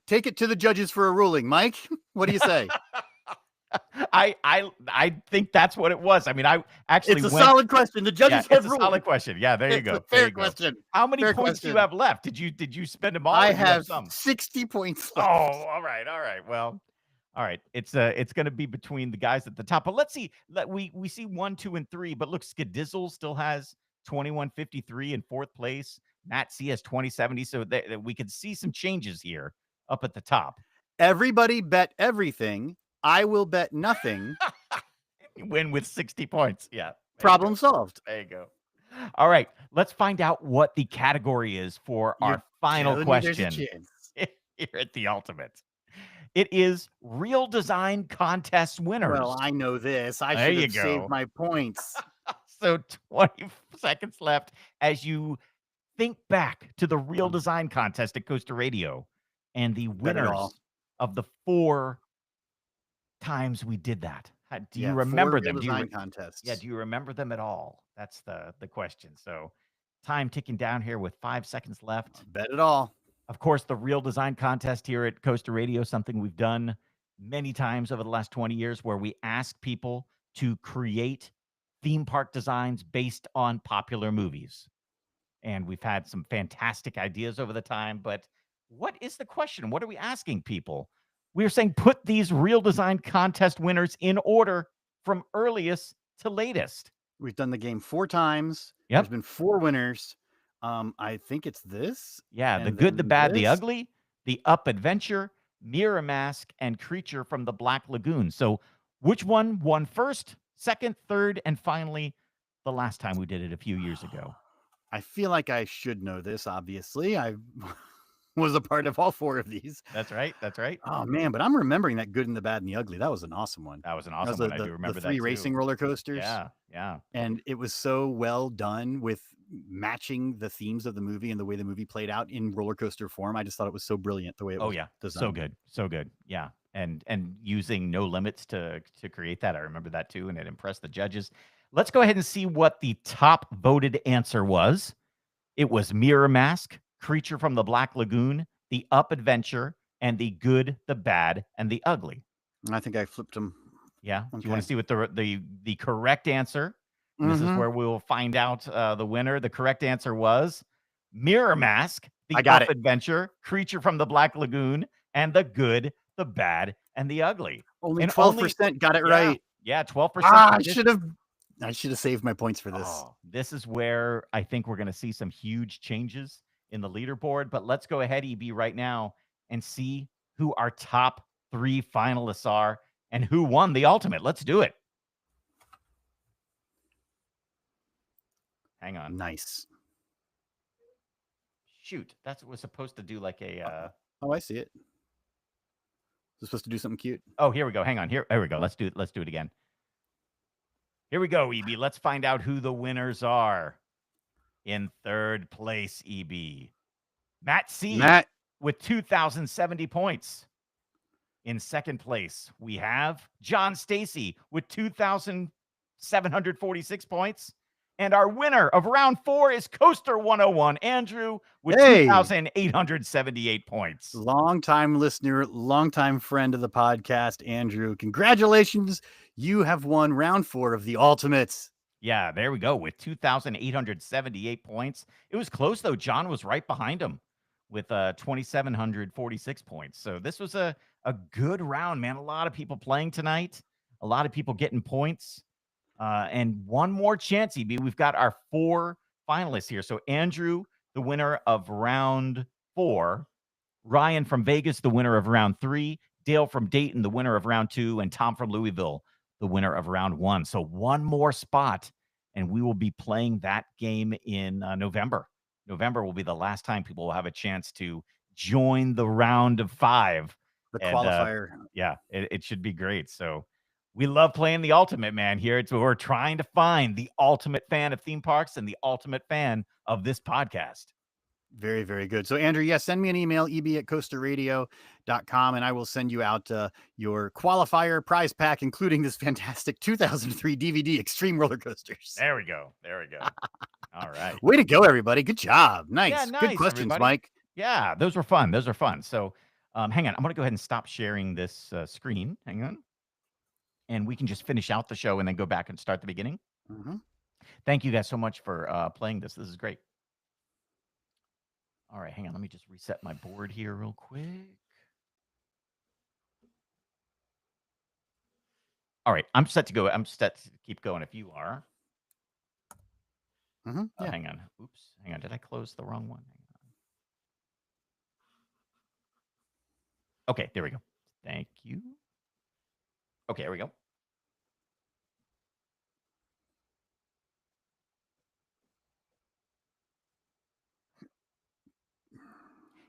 take it to the judges for a ruling. Mike, what do you say? I think that's what it was. I mean, I actually It's a went. solid question. The Yeah, judges it's have a ruled. solid question. Yeah, there you It's a go. There fair you go. question. How many Fair points do you question. have left? Did you spend them all? I Or do you have some? 60 points Oh, left. all right. Well, all right. It's going to be between the guys at the top. But let's see. We see 1, 2, and 3. But look, Skadizzle still has 2153 in fourth place. Matt C has 2070. So we could see some changes here up at the top. Everybody bet everything. I will bet nothing. You win with 60 points. Yeah. Problem solved. There you go. All right, let's find out what the category is for You're our final telling me there's a question chance. here at the Ultimate. It is Real Design Contest winners. Well, I know this. I There should you have saved go. my points. So 20 seconds left as you think back to the Real Design Contest at Coaster Radio and the Bet it all. winners of the 4 times we did that. Do you Yeah, 4 remember Real them? Design contests. Yeah, do you remember them at all? That's the question. So time ticking down here with 5 seconds left. Bet it all. Of course, the Real Design Contest here at Coaster Radio, something we've done many times over the last 20 years, where we ask people to create theme park designs based on popular movies. And we've had some fantastic ideas over the time, but what is the question? What are we asking people? We're saying put these Real Design Contest winners in order from earliest to latest. We've done the game 4 times. Yep. There's been 4 winners. I think it's this. Yeah, the good, the bad, the ugly, the Up Adventure, Mirror Mask, and Creature from the Black Lagoon. So which one won first, second, third, and finally the last time we did it a few years ago? I feel like I should know this, obviously. I was a part of all 4 of these. That's right. That's right. Oh, man, but I'm remembering that good and the bad and the ugly. That was an awesome one. That was an awesome one. I do remember the that 3 too. racing roller coasters. Yeah. And it was so well done with matching the themes of the movie and the way the movie played out in roller coaster form. I just thought it was so brilliant the way it was designed. So good. Yeah. And using no limits to create that. I remember that too, and it impressed the judges. Let's go ahead and see what the top voted answer was. It was Mirror Mask, Creature from the Black Lagoon, the Up Adventure, and the Good, the Bad, and the Ugly. I think I flipped them. Yeah. Okay. Do you want to see what the correct answer? This is where we will find out the winner. The correct answer was Mirror Mask, the Up Adventure, Creature from the Black Lagoon, and the Good, the Bad, and the Ugly. Only 12% got it right. Yeah, 12%. I should have saved my points for this. This is where I think we're going to see some huge changes in the leaderboard. But let's go ahead, EB, right now and see who our top 3 finalists are and who won the Ultimate. Let's do it. Hang on. Nice. Shoot, that's what we're supposed to do, like a... Oh, I see it. We're supposed to do something cute. Oh, here we go. Hang on. Here we go. Let's do it again. Here we go, EB. Let's find out who the winners are. In third place, EB. Matt C. With 2,070 points. In second place, we have John Stacy with 2,746 points. And our winner of round 4 is Coaster 101, Andrew, with 2,878 points. Long-time listener, long-time friend of the podcast, Andrew. Congratulations. You have won round 4 of the Ultimates. Yeah, there we go, with 2,878 points. It was close, though. John was right behind him with 2,746 points. So this was a good round, man. A lot of people playing tonight. A lot of people getting points. And one more chance, EB. We've got our 4 finalists here. So Andrew, the winner of round 4, Ryan from Vegas, the winner of round 3, Dale from Dayton, the winner of round 2, and Tom from Louisville, the winner of round 1. So one more spot, and we will be playing that game in November. November will be the last time people will have a chance to join the round of 5. The And qualifier. yeah, it should be great. So we love playing the ultimate, man. Here we're trying to find the ultimate fan of theme parks and the ultimate fan of this podcast. Very, very good. So, Andrew, yes, send me an email, eb@coasterradio.com, and I will send you out your qualifier prize pack, including this fantastic 2003 DVD, Extreme Roller Coasters. There we go. There we go. All right. Way to go, everybody. Good job. Nice. Yeah, Good nice, questions, everybody. Mike. Yeah, those were fun. Those are fun. So hang on. I'm going to go ahead and stop sharing this screen. Hang on. And we can just finish out the show and then go back and start the beginning. Mhm. Thank you guys so much for playing this. This is great. All right, hang on. Let me just reset my board here real quick. All right, I'm set to go. I'm set to keep going if you are. Yeah. Hang on. Oops. Hang on. Did I close the wrong one? Hang on. Okay, there we go. Thank you. Okay, there we go.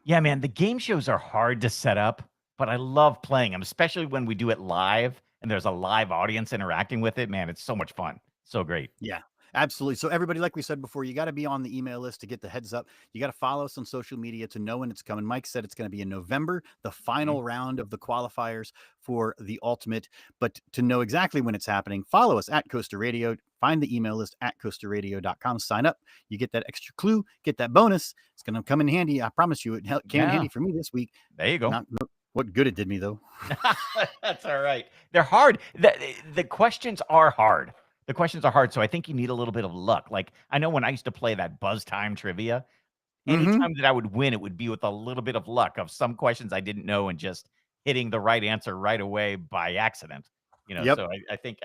Yeah, man, the game shows are hard to set up, but I love playing them, especially when we do it live and there's a live audience interacting with it. Man, it's so much fun. So great. Yeah, absolutely. So, everybody, like we said before, you got to be on the email list to get the heads up. You got to follow us on social media to know when it's coming. Mike said it's going to be in November, the final round of the qualifiers for the ultimate. But to know exactly when it's happening, follow us at Coaster Radio. Find the email list at coasterradio.com. Sign up. You get that extra clue, get that bonus. It's going to come in handy. I promise you, it came in handy for me this week. There you go. Not what good it did me, though. That's all right. They're hard. The questions are hard. The questions are hard. So I think you need a little bit of luck. Like, I know when I used to play that Buzz Time trivia, anytime that I would win, it would be with a little bit of luck of some questions I didn't know and just hitting the right answer right away by accident. Yep. So I think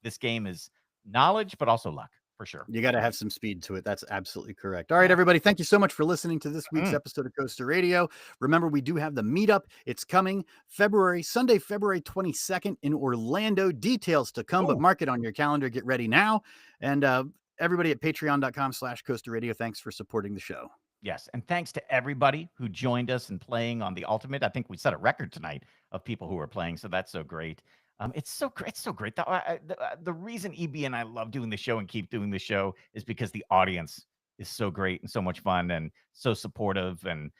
this game is knowledge, but also luck for sure. You got to have some speed to it. That's absolutely correct. All right, everybody. Thank you so much for listening to this week's episode of Coaster Radio. Remember, we do have the meetup. It's coming Sunday, February 22nd in Orlando. Details to come, but mark it on your calendar. Get ready now. And everybody at patreon.com/Coaster Radio, thanks for supporting the show. Yes, and thanks to everybody who joined us in playing on the Ultimate. I think we set a record tonight of people who were playing, so that's so great. It's so great. It's so great. The reason EB and I love doing the show and keep doing the show is because the audience is so great and so much fun and so supportive and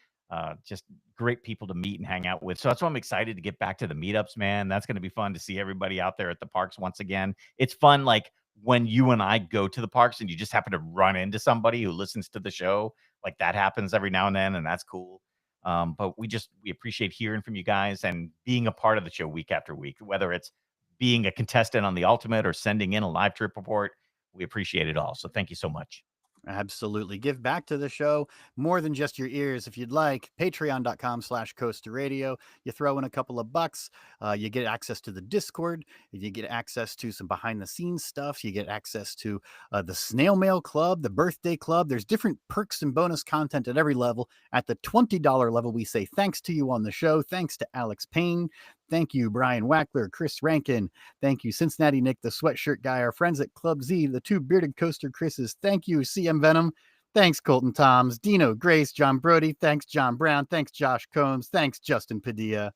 just great people to meet and hang out with. So that's why I'm excited to get back to the meetups, man. That's going to be fun to see everybody out there at the parks once again. It's fun, like when you and I go to the parks and you just happen to run into somebody who listens to the show. Like that happens every now and then, and that's cool. But we appreciate hearing from you guys and being a part of the show week after week, whether it's being a contestant on the Ultimate or sending in a live trip report. We appreciate it all. So thank you so much. Absolutely. Give back to the show more than just your ears if you'd like. Patreon.com/Coaster Radio. You throw in a couple of bucks. You get access to the Discord. You get access to some behind the scenes stuff. You get access to the Snail Mail Club, the Birthday Club. There's different perks and bonus content at every level. At the $20 level, we say thanks to you on the show. Thanks to Alex Payne. Thank you, Brian Wackler, Chris Rankin. Thank you, Cincinnati Nick, the sweatshirt guy, our friends at Club Z, the two bearded coaster Chris's. Thank you, CM Venom. Thanks, Colton Toms, Dino Grace, John Brody. Thanks, John Brown. Thanks, Josh Combs. Thanks, Justin Padilla.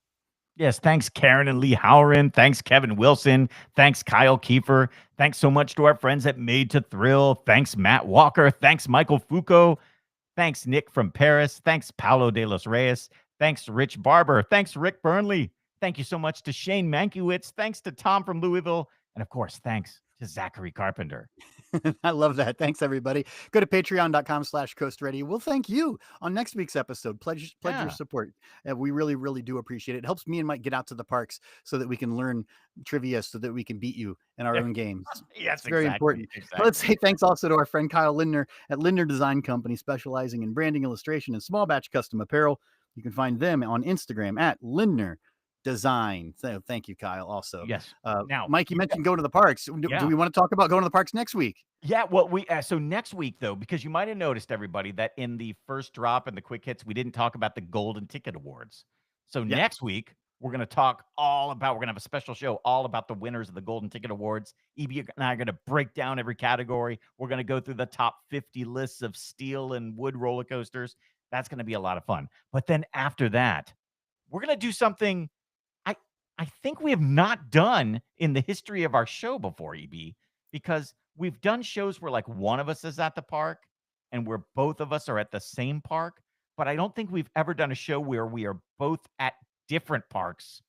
Yes, thanks, Karen and Lee Howren. Thanks, Kevin Wilson. Thanks, Kyle Kiefer. Thanks so much to our friends at Made to Thrill. Thanks, Matt Walker. Thanks, Michael Foucault. Thanks, Nick from Paris. Thanks, Paulo de los Reyes. Thanks, Rich Barber. Thanks, Rick Burnley. Thank you so much to Shane Mankiewicz. Thanks to Tom from Louisville. And of course, thanks to Zachary Carpenter. I love that. Thanks, everybody. Go to patreon.com/Coast Ready. We'll thank you on next week's episode. Pledge your support. We really, really do appreciate it. It helps me and Mike get out to the parks so that we can learn trivia so that we can beat you in our own games. Yes, it's very important. Exactly. Let's say thanks also to our friend Kyle Lindner at Lindner Design Company, specializing in branding, illustration, and small batch custom apparel. You can find them on Instagram at Lindner design. So thank you, Kyle. Also, Yes. Now, Mike, you mentioned going to the parks. Do yeah. we want to talk about going to the parks next week? Yeah, well, so next week though, because you might have noticed everybody that in the first drop and the quick hits, we didn't talk about the Golden Ticket Awards. So Yeah. next week we're going to talk all about. We're going to have a special show all about the winners of the Golden Ticket Awards. EB and I are going to break down every category. We're going to go through the top 50 lists of steel and wood roller coasters. That's going to be a lot of fun. But then after that, we're going to do something I I think we have not done in the history of our show before, EB, because we've done shows where like one of us is at the park and where both of us are at the same park, but I don't think we've ever done a show where we are both at different parks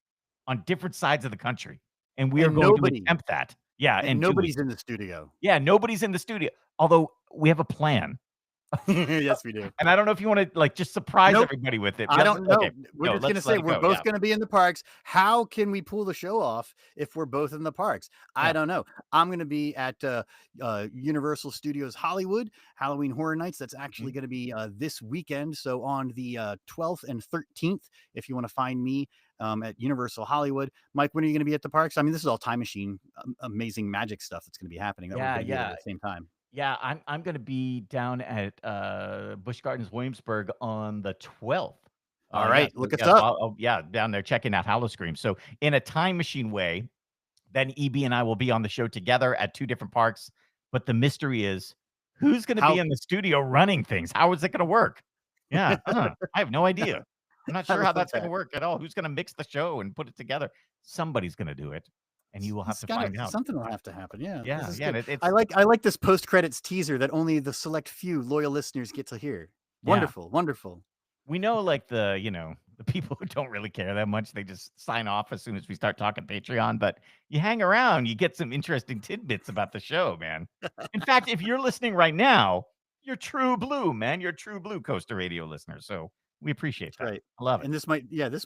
on different sides of the country. And we are And going to nobody attempt that. Yeah, in 2 nobody's weeks. in the studio. Yeah, nobody's in the studio. Although we have a plan. Yes, we do. And I don't know if you want to like just surprise Nope. everybody with it. I don't Okay. know. We're No, just going to let's let say it we're go. both Yeah. going to be in the parks. How can we pull the show off if we're both in the parks? I Yeah. don't know. I'm going to be at Universal Studios Hollywood, Halloween Horror Nights. That's actually Mhm. going to be this weekend. So on the 12th and 13th, if you want to find me at Universal Hollywood. Mike, when are you going to be at the parks? I mean, this is all Time Machine, amazing magic stuff that's going to be happening that we're going to be at the same time. Yeah, I'm gonna be down at Busch Gardens, Williamsburg on the 12th. All Yeah, right, look us so up. yeah, down there checking out Hallow Scream. So in a time machine way, then EB and I will be on the show together at 2 different parks. But the mystery is who's gonna be How in the studio running things? How is it gonna work? Yeah, I have no idea. I'm not I sure how love that's gonna that. work at all. Who's gonna mix the show and put it together? Somebody's gonna do it, and you will have It's to gotta find out. something will have to happen. Yeah, this Yeah, is yeah, good. and I like this post credits teaser that only the select few loyal listeners get to hear. yeah. Wonderful, wonderful. We know like the people who don't really care that much, they just sign off as soon as we start talking Patreon, but you hang around, you get some interesting tidbits about the show, man. In fact, if you're listening right now, you're true blue, man. You're true blue Coaster Radio listener. So we appreciate That's that. right. I love it. And this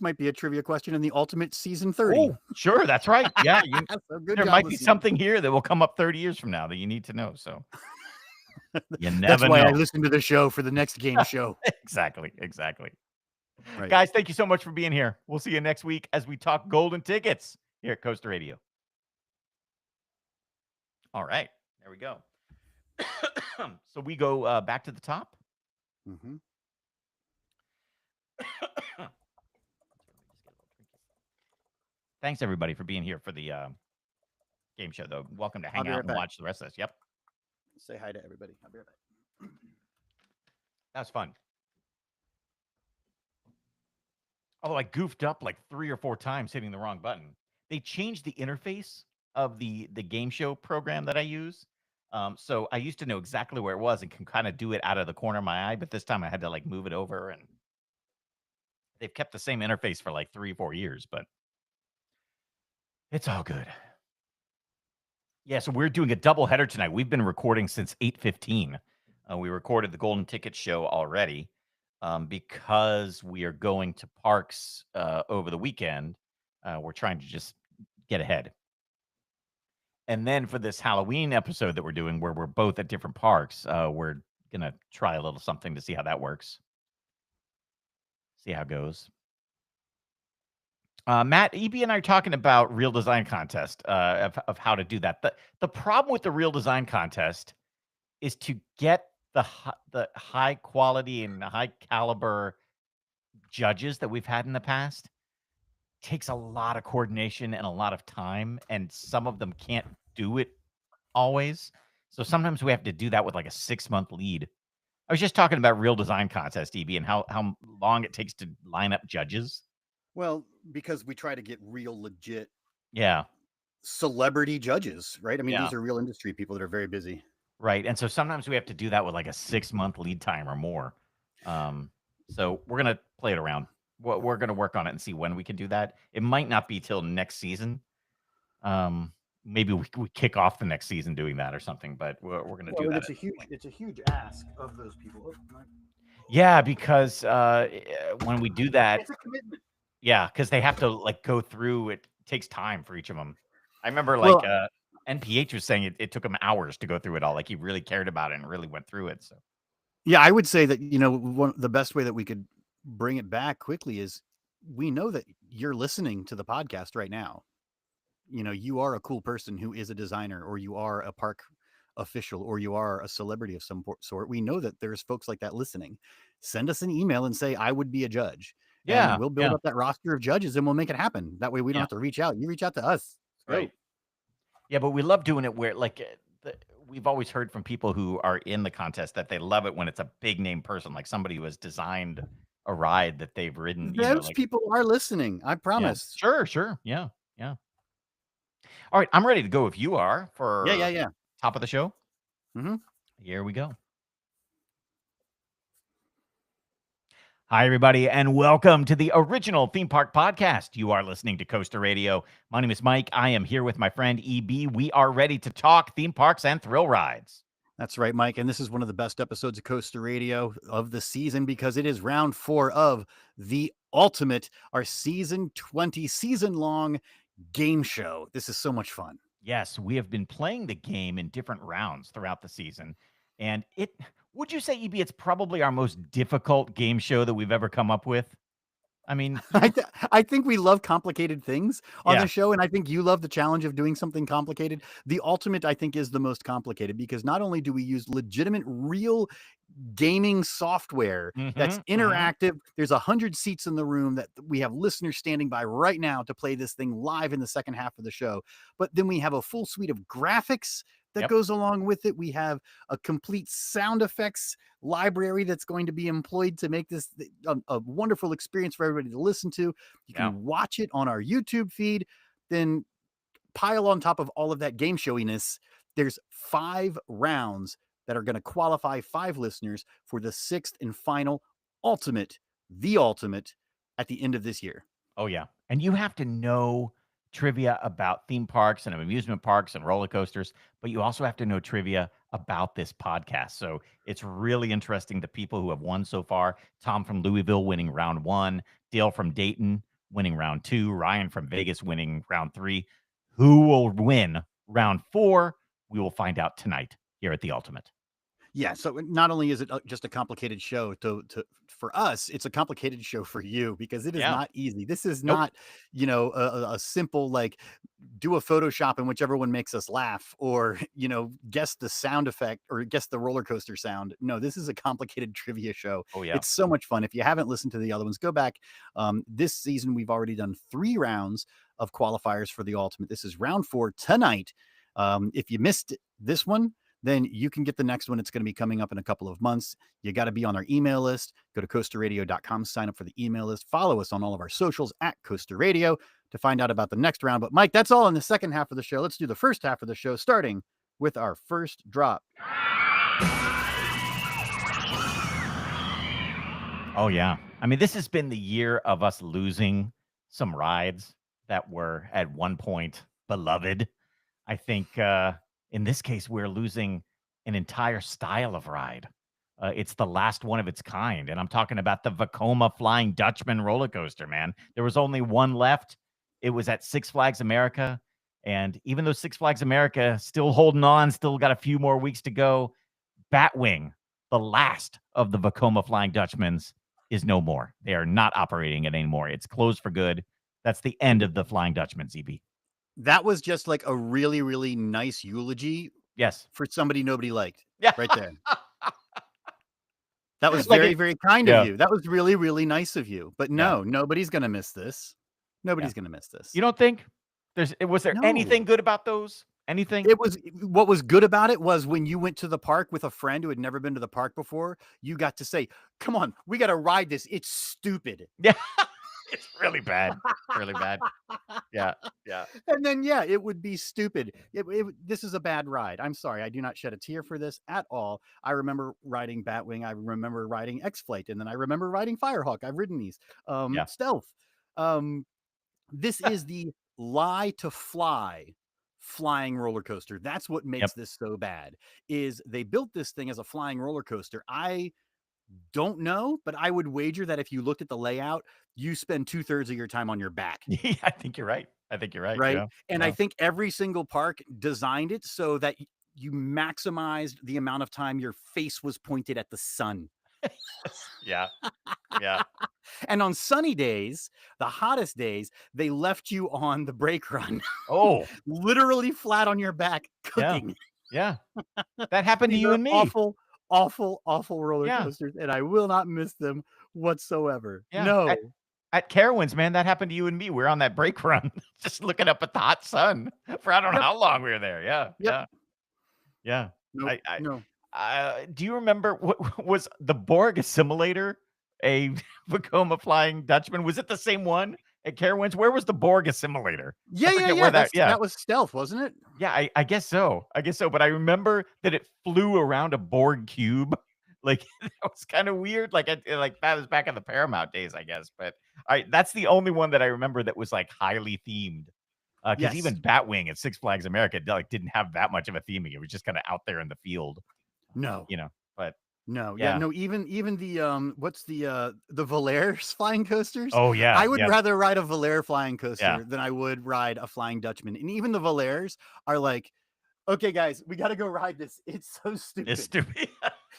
might be a trivia question in the Ultimate Season 30. Oh, sure, that's right. Yeah, So good there job, might be listener. something here that will come up 30 years from now that you need to know. So you That's never why I know. listen to the show for the next game show. Exactly, exactly. Right. Guys, thank you so much for being here. We'll see you next week as we talk golden tickets here at Coaster Radio. All right, there we go. So we go back to the top. Mm-hmm. Thanks everybody for being here for the game show, though. Welcome to I'll hang be out right and back. watch the rest of this. Yep, Say hi to everybody. I'll be right back. that was fun. Although I goofed up like 3 or 4 times hitting the wrong button. They changed the interface of the game show program that I use. So I used to know exactly where it was and can kind of do it out of the corner of my eye, but this time I had to like move it over, and they've kept the same interface for like 3 or 4 years, but it's all good. Yeah, so we're doing a double header tonight. We've been recording since 8:15. We recorded the Golden Ticket show already because we are going to parks over the weekend. We're trying to just get ahead. And then for this Halloween episode that we're doing, where we're both at different parks, we're going to try a little something to see how that works. See how it goes. Matt, EB and I are talking about real design contest of how to do that. The problem with the real design contest is to get the high quality and high caliber judges that we've had in the past takes a lot of coordination and a lot of time, and some of them can't do it always. So sometimes we have to do that with like a 6-month lead. I was just talking about real design contest, EB, and how long it takes to line up judges. Well, because we try to get real, legit Yeah. celebrity judges, right? I mean, Yeah. these are real industry people that are very busy. Right. And so sometimes we have to do that with like a 6-month lead time or more. So we're going to play it around. We're going to work on it and see when we can do that. It might not be till next season. Maybe we kick off the next season doing that or something, but we're going to do that. It's a huge ask of those people. Yeah, because when we do that, It's a commitment. yeah, because they have to like go through. It takes time for each of them. I remember Well, like NPH was saying it took him hours to go through it all. Like he really cared about it and really went through it. So yeah, I would say that the best way that we could bring it back quickly is we know that you're listening to the podcast right now. You are a cool person who is a designer, or you are a park official, or you are a celebrity of some sort. We know that there's folks like that listening. Send us an email and say, I would be a judge. And Yeah, we'll build yeah, up that roster of judges and we'll make it happen. That way we don't yeah, have to reach out. You reach out to us. Let's right. go. Yeah, but we love doing it where, like, we've always heard from people who are in the contest that they love it when it's a big name person, like somebody who has designed a ride that they've ridden, Those like, people are listening. I yeah. promise. Sure, sure. Yeah, yeah. All right, I'm ready to go if you are Yeah, yeah, for yeah. top of the show. Hmm. Here we go. Hi, everybody, and welcome to the original theme park podcast. You are listening to Coaster Radio. My name is Mike. I am here with my friend EB. We are ready to talk theme parks and thrill rides. That's right, Mike. And this is one of the best episodes of Coaster Radio of the season because it is round 4 of The Ultimate, our season 20, season long game show. This is so much fun. Yes, we have been playing the game in different rounds throughout the season. And would you say, EB, it's probably our most difficult game show that we've ever come up with? I mean, I think we love complicated things on yeah. the show, and I think you love the challenge of doing something complicated. The Ultimate, I think, is the most complicated because not only do we use legitimate, real gaming software that's Hmm, hmm. interactive. There's 100 seats in the room that we have listeners standing by right now to play this thing live in the second half of the show. But then we have a full suite of graphics that Yep. goes along with it. We have a complete sound effects library that's going to be employed to make this a wonderful experience for everybody to listen to. You Yeah. can watch it on our YouTube feed. Then pile on top of all of that game showiness, there's 5 rounds that are going to qualify 5 listeners for the 6th and final ultimate, the ultimate, at the end of this year. Oh, yeah. And you have to know trivia about theme parks and amusement parks and roller coasters, but you also have to know trivia about this podcast. So it's really interesting the people who have won so far. Tom from Louisville winning round 1, Dale from Dayton winning round 2, Ryan from Vegas winning round 3. Who will win round 4? We will find out tonight here at the Ultimate. Yeah, so not only is it just a complicated show for us, it's a complicated show for you because it is Yeah. not easy. This is Nope. not, a simple like do a Photoshop in whichever one makes us laugh, or guess the sound effect or guess the roller coaster sound. No, this is a complicated trivia show. Oh, yeah. It's so much fun. If you haven't listened to the other ones, go back. This season we've already done 3 rounds of qualifiers for the ultimate. This is round 4 tonight. If you missed this one, then you can get the next one. It's going to be coming up in a couple of months. You got to be on our email list. Go to coasterradio.com, sign up for the email list. Follow us on all of our socials at Coaster Radio to find out about the next round. But Mike, that's all in the second half of the show. Let's do the first half of the show, starting with our first drop. Oh, yeah. I mean, this has been the year of us losing some rides that were at one point beloved. I think in this case, we're losing an entire style of ride. It's the last one of its kind. And I'm talking about the Vekoma Flying Dutchman roller coaster, man. There was only one left. It was at Six Flags America. And even though Six Flags America still holding on, still got a few more weeks to go, Batwing, the last of the Vekoma Flying Dutchmans, is no more. They are not operating it anymore. It's closed for good. That's the end of the Flying Dutchman, ZB. That was just like a really, really nice eulogy Yes. for somebody nobody liked Yeah. right there. That was Like very, it. very kind of Yeah. you. That was really, really nice of you. But Yeah. no, nobody's going to miss this. Yeah. Nobody's going to miss this. You don't think was there No. anything good about those? Anything? It was what was good about it was when you went to the park with a friend who had never been to the park before, you got to say, "Come on, we got to ride this. It's stupid." Yeah. It's really bad. Really bad. Yeah. Yeah. And then yeah, it would be stupid. This is a bad ride. I'm sorry. I do not shed a tear for this at all. I remember riding Batwing. I remember riding X-Flight, and then I remember riding Firehawk. I've ridden these. Yeah. Stealth. Um, this is the Lie to Fly flying roller coaster. That's what Yep. makes this so bad. Is they built this thing as a flying roller coaster. I don't know, but I would wager that if you looked at the layout, you spend 2/3 of your time on your back, Yeah, I think you're right. I think you're right. right? Yeah. And I Yeah. think every single park designed it so that you maximized the amount of time your face was pointed at the sun. Yeah. Yeah. And on sunny days, the hottest days, they left you on the brake run, Oh, literally flat on your back yeah. cooking. Yeah. That happened to These you are and me. awful, awful, awful roller Yeah. coasters, and I will not miss them whatsoever. Yeah. No. At Carowinds, man, that happened to you and me. We're on that brake run, just looking up at the hot sun for I don't know Yep. how long we were there. Yeah. Yep. Yeah. Yeah. Nope. I No. do you remember what was the Borg assimilator a Vekoma Flying Dutchman? Was it the same one at Carowinds? Where was the Borg assimilator? I Yeah, yeah, forget where yeah. that yeah. That was stealth, wasn't it? Yeah, I guess so. I guess so, but I remember that it flew around a Borg cube. Like, that was kinda weird, like, that was back in the Paramount days, I guess, but I that's the only one that I remember that was, like, highly themed. Because Yes. even Batwing at Six Flags America, like, didn't have that much of a theming. It was just kinda out there in the field, No. you know? But, No, yeah, yeah. no, even the, what's the Volair's flying coasters? Oh, yeah, I would yeah, rather ride a Volair flying yeah. coaster than I would ride a Flying Dutchman, and even the Volairs are like, "Okay, guys, we gotta go ride this. It's so It's stupid." stupid.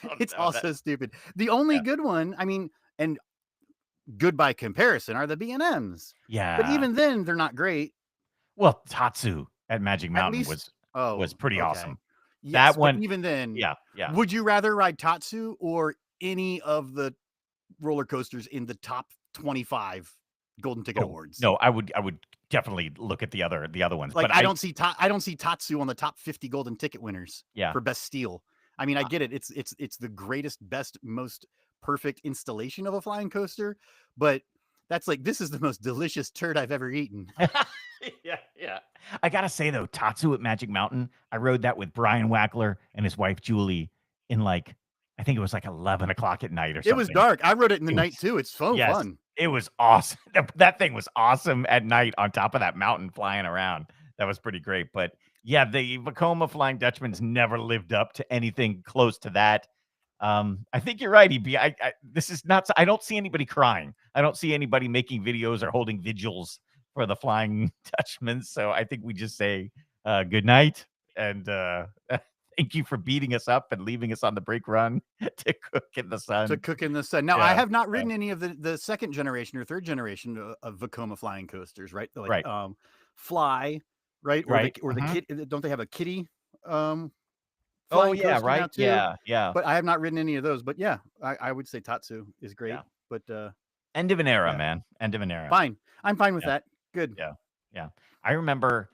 Oh, It's no, that also stupid. The only yeah. good one, I mean, and good by comparison, are the B&Ms, but Yeah. even then, they're not great. Well, Tatsu at Magic At Mountain least was oh, pretty okay. awesome. That Yes, but one even then, yeah, yeah. would you rather ride Tatsu or any of the roller coasters in the top 25 Golden Ticket Oh, Awards? no, I would definitely look at the other ones, Like, but I I don't see Tatsu on the top 50 Golden Ticket winners yeah. for best steal. I mean, I Uh get it. It's the greatest, best, most perfect installation of a flying coaster, but that's like, this is the most delicious turd I've ever eaten. Yeah, yeah. I gotta say though, Tatsu at Magic Mountain, I rode that with Brian Wackler and his wife Julie in like I think it was like 11 o'clock at night or It was something. dark. I rode it in the It was night too. It's so yes, fun. it was awesome. That thing was awesome at night on top of that mountain flying around. That was pretty great. But yeah, the Vekoma Flying Dutchman's never lived up to anything close to that. I think you're right, EB. This is not. I don't see anybody crying. I don't see anybody making videos or holding vigils for the Flying Dutchman. So I think we just say good night and thank you for beating us up and leaving us on the brake run to cook in the To sun. cook in the sun. Now, I Yeah, have not yeah, ridden any of the second generation or third generation of Vekoma flying coasters, right? Like, right, Fly, right? right. Or the Mhm. kid, don't they have a kitty, um, Oh flying yeah, coaster now right. too? Yeah, yeah, But I have not ridden any of those, but yeah, I would say Tatsu is yeah. great, but, End of an era, yeah, man. End of an era. fine. I'm fine with Yeah, that. Good. yeah, yeah. I remember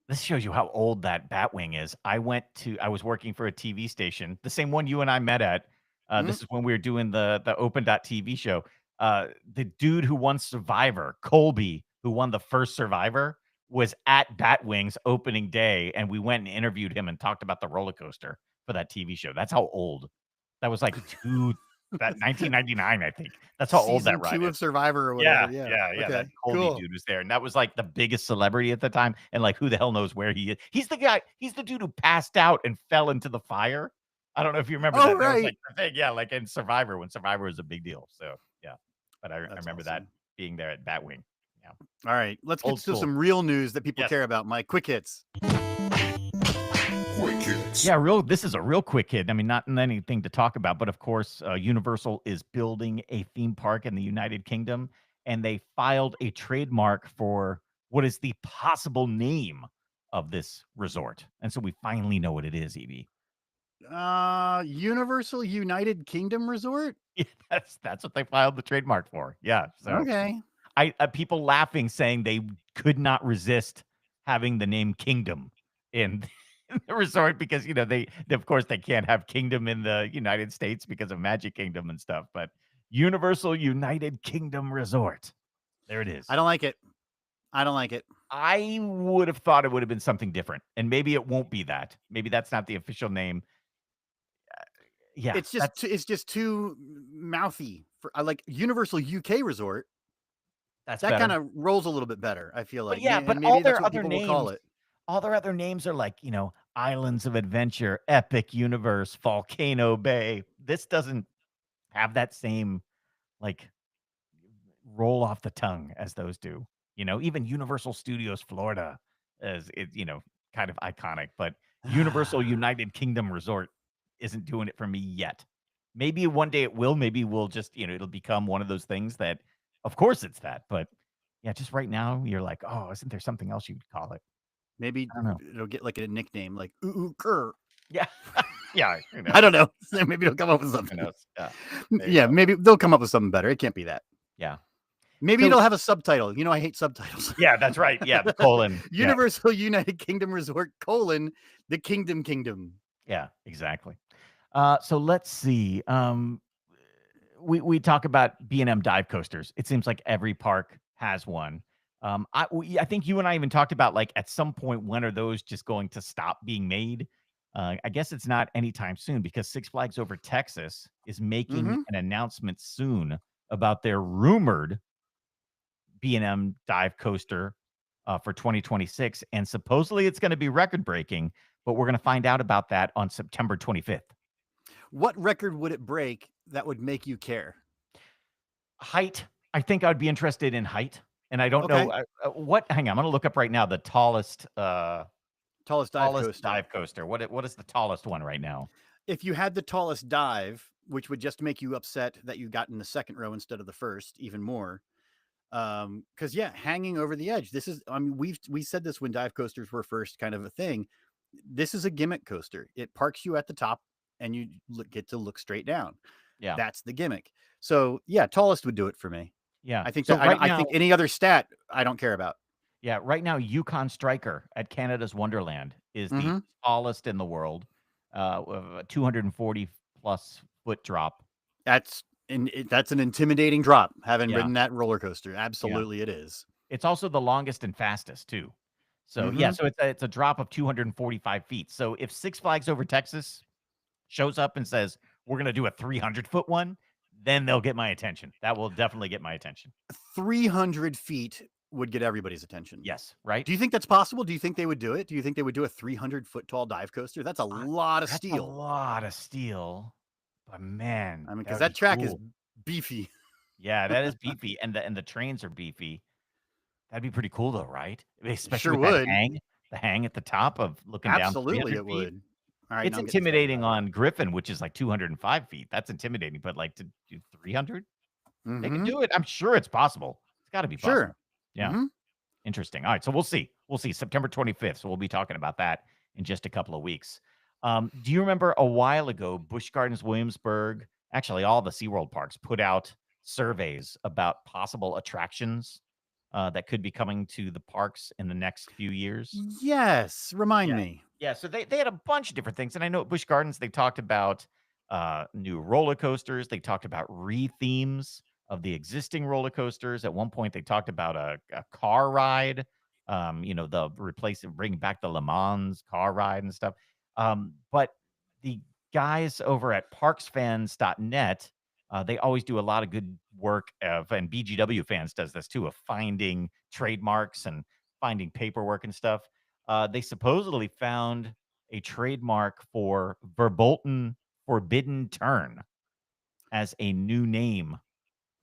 this shows you how old that Batwing is. I was working for a TV station, the same one you and I met at. Mhm. This is when we were doing the Open.TV show. The dude who won Survivor, Colby, who won the first Survivor, was at Batwing's opening day, and we went and interviewed him and talked about the roller coaster for that TV show. That's how old. That was like 1999, I think. That's how old that Season ride 2 is. of Survivor or Yeah, whatever, yeah. yeah, yeah, that Okay, Colby cool. dude was there, and that was, like, the biggest celebrity at the time, and, like, who the hell knows where he is. He's the dude who passed out and fell into the fire. I don't know if you remember Oh, that. That was, like, right. the thing, yeah, like, in Survivor, when Survivor was a big deal, so, yeah. But I That's remember that awesome. being there at Batwing. Yeah. Alright, let's get Old to school. some real news that people Yes. care about, Mike. Quick hits. Quick hits. Yeah, this is a real quick hit. I mean, not anything to talk about, but of course, Universal is building a theme park in the United Kingdom, and they filed a trademark for what is the possible name of this resort. And so we finally know what it is, Evie. Universal United Kingdom Resort? Yeah, that's what they filed the trademark for. Yeah. So Okay. I people laughing saying they could not resist having the name Kingdom in in the resort because, they of course, they can't have Kingdom in the United States because of Magic Kingdom and stuff, but Universal United Kingdom Resort. There it I is. don't like it. I don't like it. I would have thought it would have been something different, and maybe it won't be that. Maybe that's not the official name. Yeah, It's just too mouthy for I like Universal UK Resort. that's That better. kinda rolls a little bit better, I feel But like, yeah, but and maybe that's what people will call it. all their other names are like, Islands of Adventure, Epic Universe, Volcano Bay. This doesn't have that same, like, roll off the tongue as those do. Even Universal Studios Florida is kind of iconic, but Universal United Kingdom Resort isn't doing it for me yet. Maybe one day it will. Maybe we'll just, it'll become one of those things that, of course, it's that. But yeah, just right now, you're like, oh, isn't there something else you'd call it? Maybe I don't know. it'll get like a nickname, like Ooh Kerr. Yeah, yeah. Who I knows? don't know. Maybe they'll come up with Who something. knows? Yeah. There you Yeah, go. maybe they'll come up with something better. It can't be that. Yeah. Maybe So it'll have a subtitle. I hate subtitles. yeah, that's right. Yeah, the colon. Yeah, Universal United Kingdom Resort: the Kingdom. yeah, exactly. So let's see. We talk about B&M dive coasters. It seems like every park has one. I think you and I even talked about, like, at some point, when are those just going to stop being made? I guess it's not anytime soon, because Six Flags Over Texas is making Mm-hmm. an announcement soon about their rumored B&M dive coaster for 2026, and supposedly it's going to be record breaking. But we're going to find out about that on September 25th. What record would it break that would make you care? Height, I think I'd be interested in height, and I don't know, Okay. what hang on, I'm gonna look up right now the Tallest dive tallest coaster. dive coaster. What is the tallest one right now? If you had the tallest dive, which would just make you upset that you got in the second row instead of the first, even more. Because yeah, hanging over the edge. This is, I mean, we said this when dive coasters were first kind of a thing. This is a gimmick coaster. It parks you at the top, and you get to look straight down. Yeah, That's the gimmick. So yeah, tallest would do it for me. yeah. I think So that right I now think any other stat I don't care about. yeah, right now, Yukon Striker at Canada's Wonderland is the Hmm. tallest in the world, with a 240 plus foot drop. That's an intimidating drop. Having Yeah, ridden that roller coaster, yeah. absolutely it is. It's also the longest and fastest too. So, yeah, Hmm. so it's a drop of 245 feet. So if Six Flags Over Texas shows up and says, "We're gonna do a 300-foot one," then they'll get my attention. That will definitely get my attention. 300 feet would get everybody's attention. Yes, right? Do you think that's possible? Do you think they would do it? Do you think they would do a 300-foot tall dive coaster? That's a I lot of That's a steel. lot of steel, but man, I mean, that because would that be track is cool. beefy. Yeah, that is beefy, and the trains are beefy. That'd be pretty cool though, right? Especially Sure with that would. hang at the top of looking down Absolutely, 300 it feet. would. All right, It's now I'm getting excited intimidating about it. on Griffin, which is like 205 feet. That's intimidating, but, like, to do 300? They could Hmm. do it. I'm sure it's possible. It's gotta be possible. Sure. Yeah. Hmm. Interesting. All right, so we'll see. We'll see. September 25th. So we'll be talking about that in just a couple of weeks. Do you remember a while ago, Busch Gardens, Williamsburg, actually all the SeaWorld parks put out surveys about possible attractions that could be coming to the parks in the next few years? Yes. Remind Yeah. me. Yeah, so they had a bunch of different things, and I know at Busch Gardens, they talked about, new roller coasters, they talked about re-themes of the existing roller coasters. At one point, they talked about a car ride, the bringing back the Le Mans car ride and stuff. But the guys over at parksfans.net, they always do a lot of good work of, and BGW Fans does this too, of finding trademarks and finding paperwork and stuff. They supposedly found a trademark for Verbolten Forbidden Turn as a new name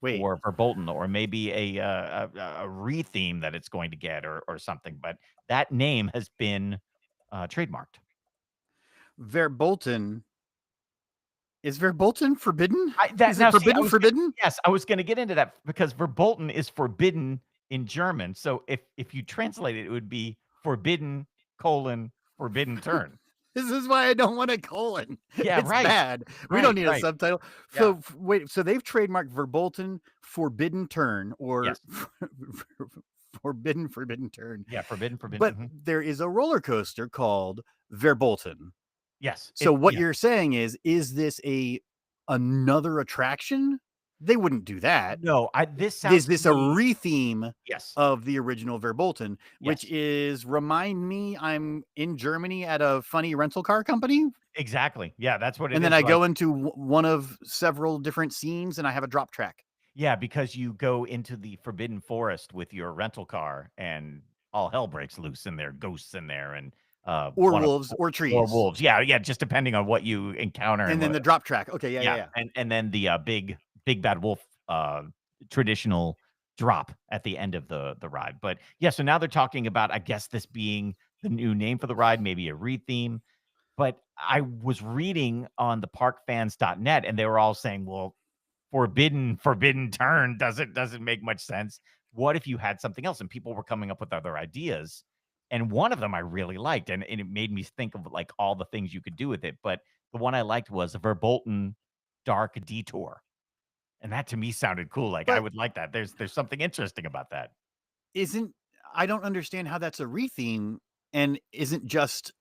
Wait, for Verbolten, or maybe a re-theme that it's going to get, or something. But that name has been trademarked. Verbolten. Is Verbolten forbidden? I that Is it now see, forbidden? I was gonna get into that because Verbolten is forbidden in German. So if you translate it, it would be forbidden colon forbidden turn. This is why I don't want a colon. Yeah, It's right. bad. We don't Right, need a right. subtitle. Yeah. So wait, so they've trademarked Verbolten Forbidden Turn, or Yes. Forbidden Turn. Yeah, forbidden, But mhm. there is a roller coaster called Verbolten. Yes, So what yeah. you're saying is this a another attraction? They wouldn't do that. No, this Is sounds to this a me. retheme Yes, of the original Verbolten, which yes, is, remind me, I'm in Germany at a funny rental car company, exactly. Yeah, that's what it and then is, I like, go into one of several different scenes, and I have a drop track, yeah, because you go into the forbidden forest with your rental car, and all hell breaks loose, and there are ghosts in there, and, or one of wolves, or or trees, wolves. Yeah, yeah, just depending on what you encounter and and then what. the drop track. Okay, yeah, yeah, Yeah, yeah. and then the, big bad wolf, traditional drop at the end of the ride. But, yeah, so now they're talking about, I guess, this being the new name for the ride, maybe a retheme. But I was reading on the parkfans.net, and they were all saying, "Well, forbidden turn doesn't make much sense. What if you had something else?" And people were coming up with other ideas. And one of them I really liked, and it made me think of like all the things you could do with it. But the one I liked was a Verbolten Dark Detour. And that to me sounded cool. Like I But would like that. There's something interesting about that. isn't I don't understand how that's a retheme and isn't just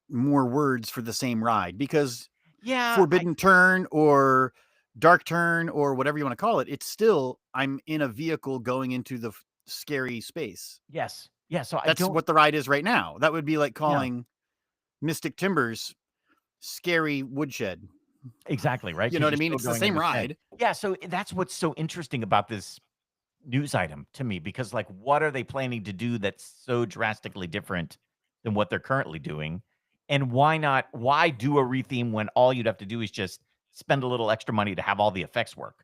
more words for the same ride, because Yeah, Forbidden Turn or Dark Turn or whatever you want to call it, it's still I'm in a vehicle going into the scary space. yes. Yeah, so I That's don't what the ride is right now. That would be like yeah. calling Mystic Timbers Scary Woodshed. Exactly, right? You know Because what I you're mean? still It's the going same into thing. ride. Yeah, so that's what's so interesting about this news item to me because, like, what are they planning to do that's so drastically different than what they're currently doing? And why do a retheme when all you'd have to do is just spend a little extra money to have all the effects work,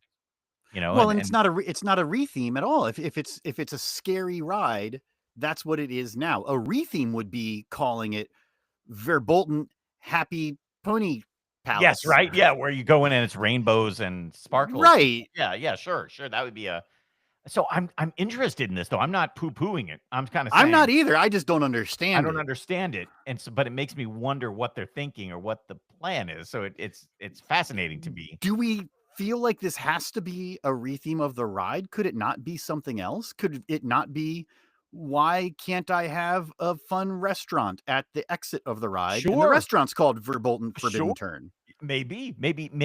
you know? Well, And and and it's not a retheme at all. If it's a scary ride, that's what it is now. A retheme would be calling it Verbolten Happy Pony yes, Palace. right? Yeah, where you go in and it's rainbows and sparkles. Right. Yeah, sure. That would be a so I'm interested in this though. I'm not poo-pooing it. I'm kind of I'm not saying either. I just don't I understand don't it. understand it, and so but it makes me wonder what they're thinking or what the plan is, so it's fascinating to me. Do we feel like this has to be a retheme of the ride? Could it not be something else? Could it not be, why can't I have a fun restaurant at the exit of the ride? And the Sure, restaurant's called Verbolten sure, Forbidden Turn. maybe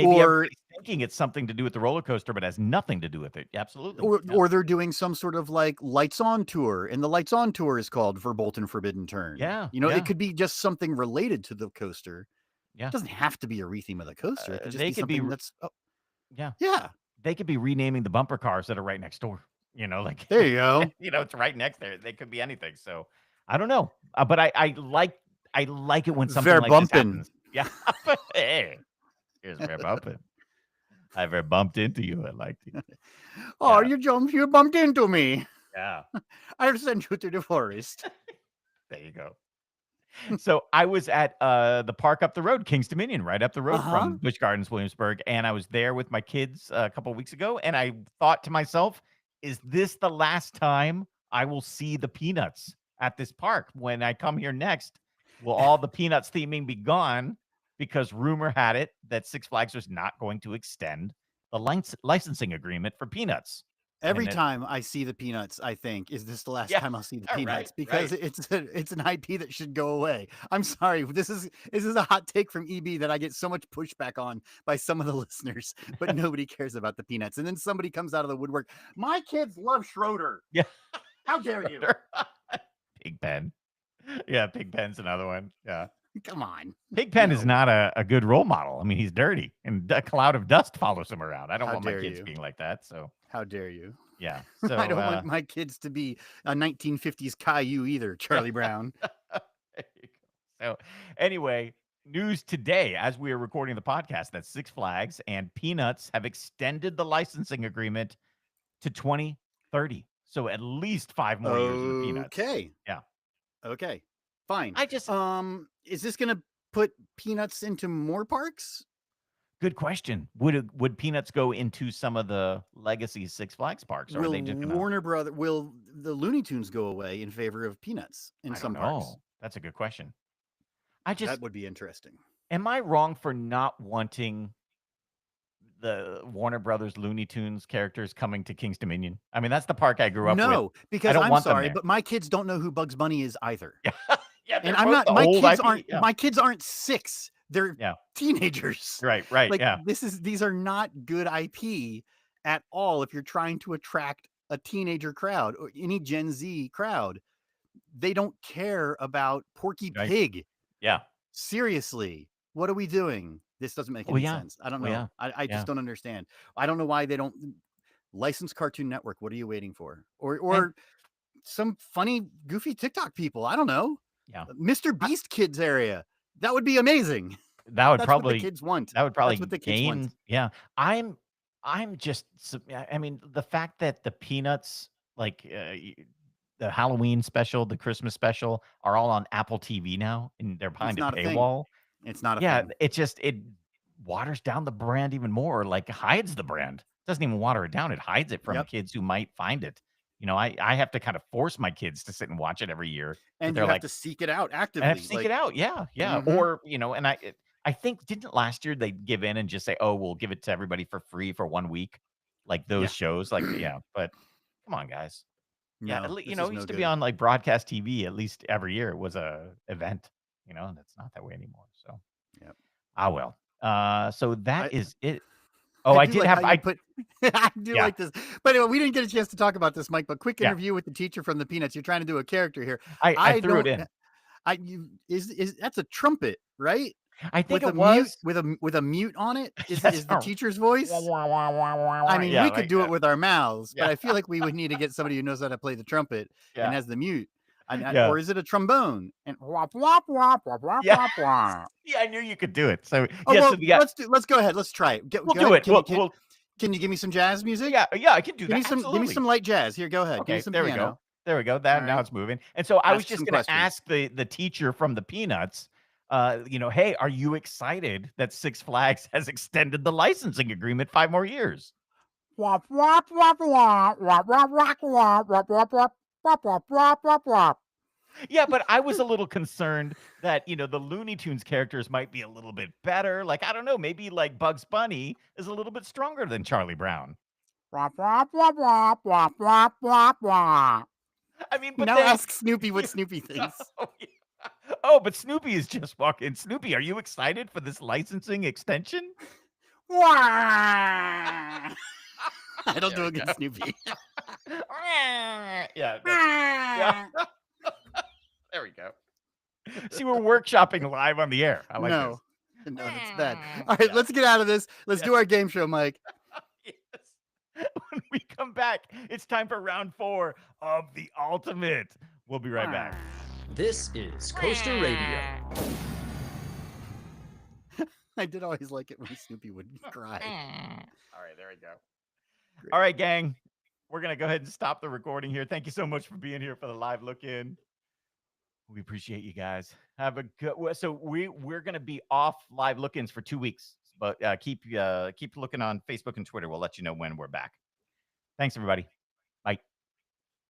Or everybody's thinking it's something to do with the roller coaster, but has nothing to do with it. Absolutely, or yeah, or they're doing some sort of like lights on tour, and the lights on tour is called Verbolten Forbidden Turn. yeah, You know, it yeah, could be just something related to the coaster. yeah. It doesn't have to be a retheme of the coaster. It could just They be could be something r that's, oh, yeah, yeah, they could be renaming the bumper cars that are right next door, like, there you go. it's right next there. They could be anything, so I don't know, but I like it when something like this Verbumpin. happens. Yeah, hey, here's where bumping. I ever bumped into you. I liked you. Oh, Yeah, you bumped into me. yeah. I'll send you to the forest. There you go. So I was at the park up the road, Kings Dominion, right up the road Uh-huh. from Busch Gardens, Williamsburg, and I was there with my kids a couple weeks ago, and I thought to myself, "Is this the last time I will see the Peanuts at this park? When I come here next, will all the Peanuts theming be gone?" Because rumor had it that Six Flags was not going to extend the licensing agreement for Peanuts, and Every that time I see the Peanuts, I think, "Is this the last yeah, time I'll see the right, Peanuts?" Because right. it's an IP that should go away. I'm sorry, this is a hot take from EB that I get so much pushback on by some of the listeners, but nobody cares about the Peanuts. And then somebody comes out of the woodwork, "My kids love Schroeder. Yeah. How dare you?" Schroeder. Pigpen. Yeah, Pigpen's another one. Yeah. Come on. Pigpen is No. not a good role model. I mean, he's dirty, and a cloud of dust follows him around. I don't How want my dare kids you? being like that, so, How dare you? yeah. I So, don't want my kids to be a 1950s Caillou either, yeah. Charlie Brown. There you go. So, anyway, news today as we are recording the podcast that Six Flags and Peanuts have extended the licensing agreement to 2030. So, at least 5 more years of the Peanuts. Okay. Yeah. Okay. Fine. I just Is this gonna put Peanuts into more parks? Good question. Would Peanuts go into some of the legacy Six Flags parks, or are they just gonna Will the Looney Tunes go away in favor of Peanuts in I don't some parks? know. That's a good question. I just That would be interesting. am I wrong for not wanting the Warner Brothers Looney Tunes characters coming to King's Dominion? I mean, that's the park I grew up with. No, I because don't I'm want them sorry, there. but my kids don't know who Bugs Bunny is either. Yeah. Yeah, And they're I'm both not the old IP. Yeah. my kids aren't 6. They're Yeah. teenagers. Right, Like, yeah. these are not good IP at all if you're trying to attract a teenager crowd or any Gen Z crowd. They don't care about Porky Right. Pig. Yeah. Seriously, what are we doing? This doesn't make Well, any yeah. sense. I don't Well, yeah. know. I just Yeah. don't understand. I don't know why they don't license Cartoon Network. What are you waiting for? And Or some funny, goofy TikTok people. I don't know. yeah. Mr. I Beast Kids area. That would be amazing. That would That's what the probably kids want. that would That's probably what the kids want. gain yeah. I'm I'm just I mean, the fact that the Peanuts, like, the Halloween special, the Christmas special are all on Apple TV now, and they're It's behind a not a thing. paywall. It's not a Yeah, thing. it waters down the brand even more, like, hides the brand. Doesn't even water it down, it hides it from Yep. kids who might find it. I have to kind of force my kids to sit and watch it every year because 'cause And they're you have like, to seek it out "I have to actively. seek it out." Yeah, yeah, Mhm. or, and I think didn't last year they give in and just say, "Oh, we'll give it to everybody for free for 1 week?" Like those Yeah. shows, like, yeah, but come on, guys. Yeah, at No, lea this is it no used to be good. on, like, broadcast TV at least every year it was a event, and it's not that way anymore, so, Yep. well. So that I is it. Oh, I I do did like how have you put I do yeah, like this. But anyway, we didn't get a chance to talk about this, Mike, but quick yeah. interview with the teacher from the Peanuts. You're trying to do a character here. I I threw it don't in. I you is that's a trumpet, right? I think it was. With a mute on it Yes. is the teacher's voice? I mean, Yeah, we could like do it that. with our mouths, but Yeah, I feel like we would need to get somebody who knows how to play the trumpet and yeah, has the mute. yeah, Or is it a trombone? And wop wop wop wop wop yeah. wop wop. See, I knew you could do it. So, Oh yeah, so well, we got let's go ahead. Let's try it. we'll Go do ahead. it. We'll Can you give me some jazz music? yeah, yeah, I can do that, Give me absolutely. some light jazz. Here, go ahead. Give me Okay, some there we go. piano. There we go. All That now right. it's moving. And so I was Ask just some gonna questions. ask the teacher from the Peanuts, "Hey, are you excited that Six Flags has extended the licensing agreement 5 more years?" Wop wop wop wop wop wop wop wop wop wop wop wop wop wop wop wop. Yeah, but I was a little concerned that, the Looney Tunes characters might be a little bit better. Like, I don't know, maybe like Bugs Bunny is a little bit stronger than Charlie Brown. Wop wop wop wop wop wop wop wop. I mean, but Now then ask Snoopy what Snoopy thinks. oh, yeah. Oh, but Snoopy is just walking. Snoopy, are you excited for this licensing extension? Wah! I don't There do we a good go. Snoopy. Yeah, that's yeah. There we go. See, we're workshopping live on the air. I like this. No. No, that's bad. All right, Yeah. let's get out of this. Let's Yes. do our game show, Mike. Yes. When we come back, it's time for round 4 of the ultimate. We'll be right back. This is Coaster Radio. I did always like it when Snoopy would cry. All right, there we go. Great. All right, gang. We're going to go ahead and stop the recording here. Thank you so much for being here for the live look in. We appreciate you guys. Have a good so we're going to be off live look-ins for 2 weeks. But keep looking on Facebook and Twitter. We'll let you know when we're back. Thanks everybody.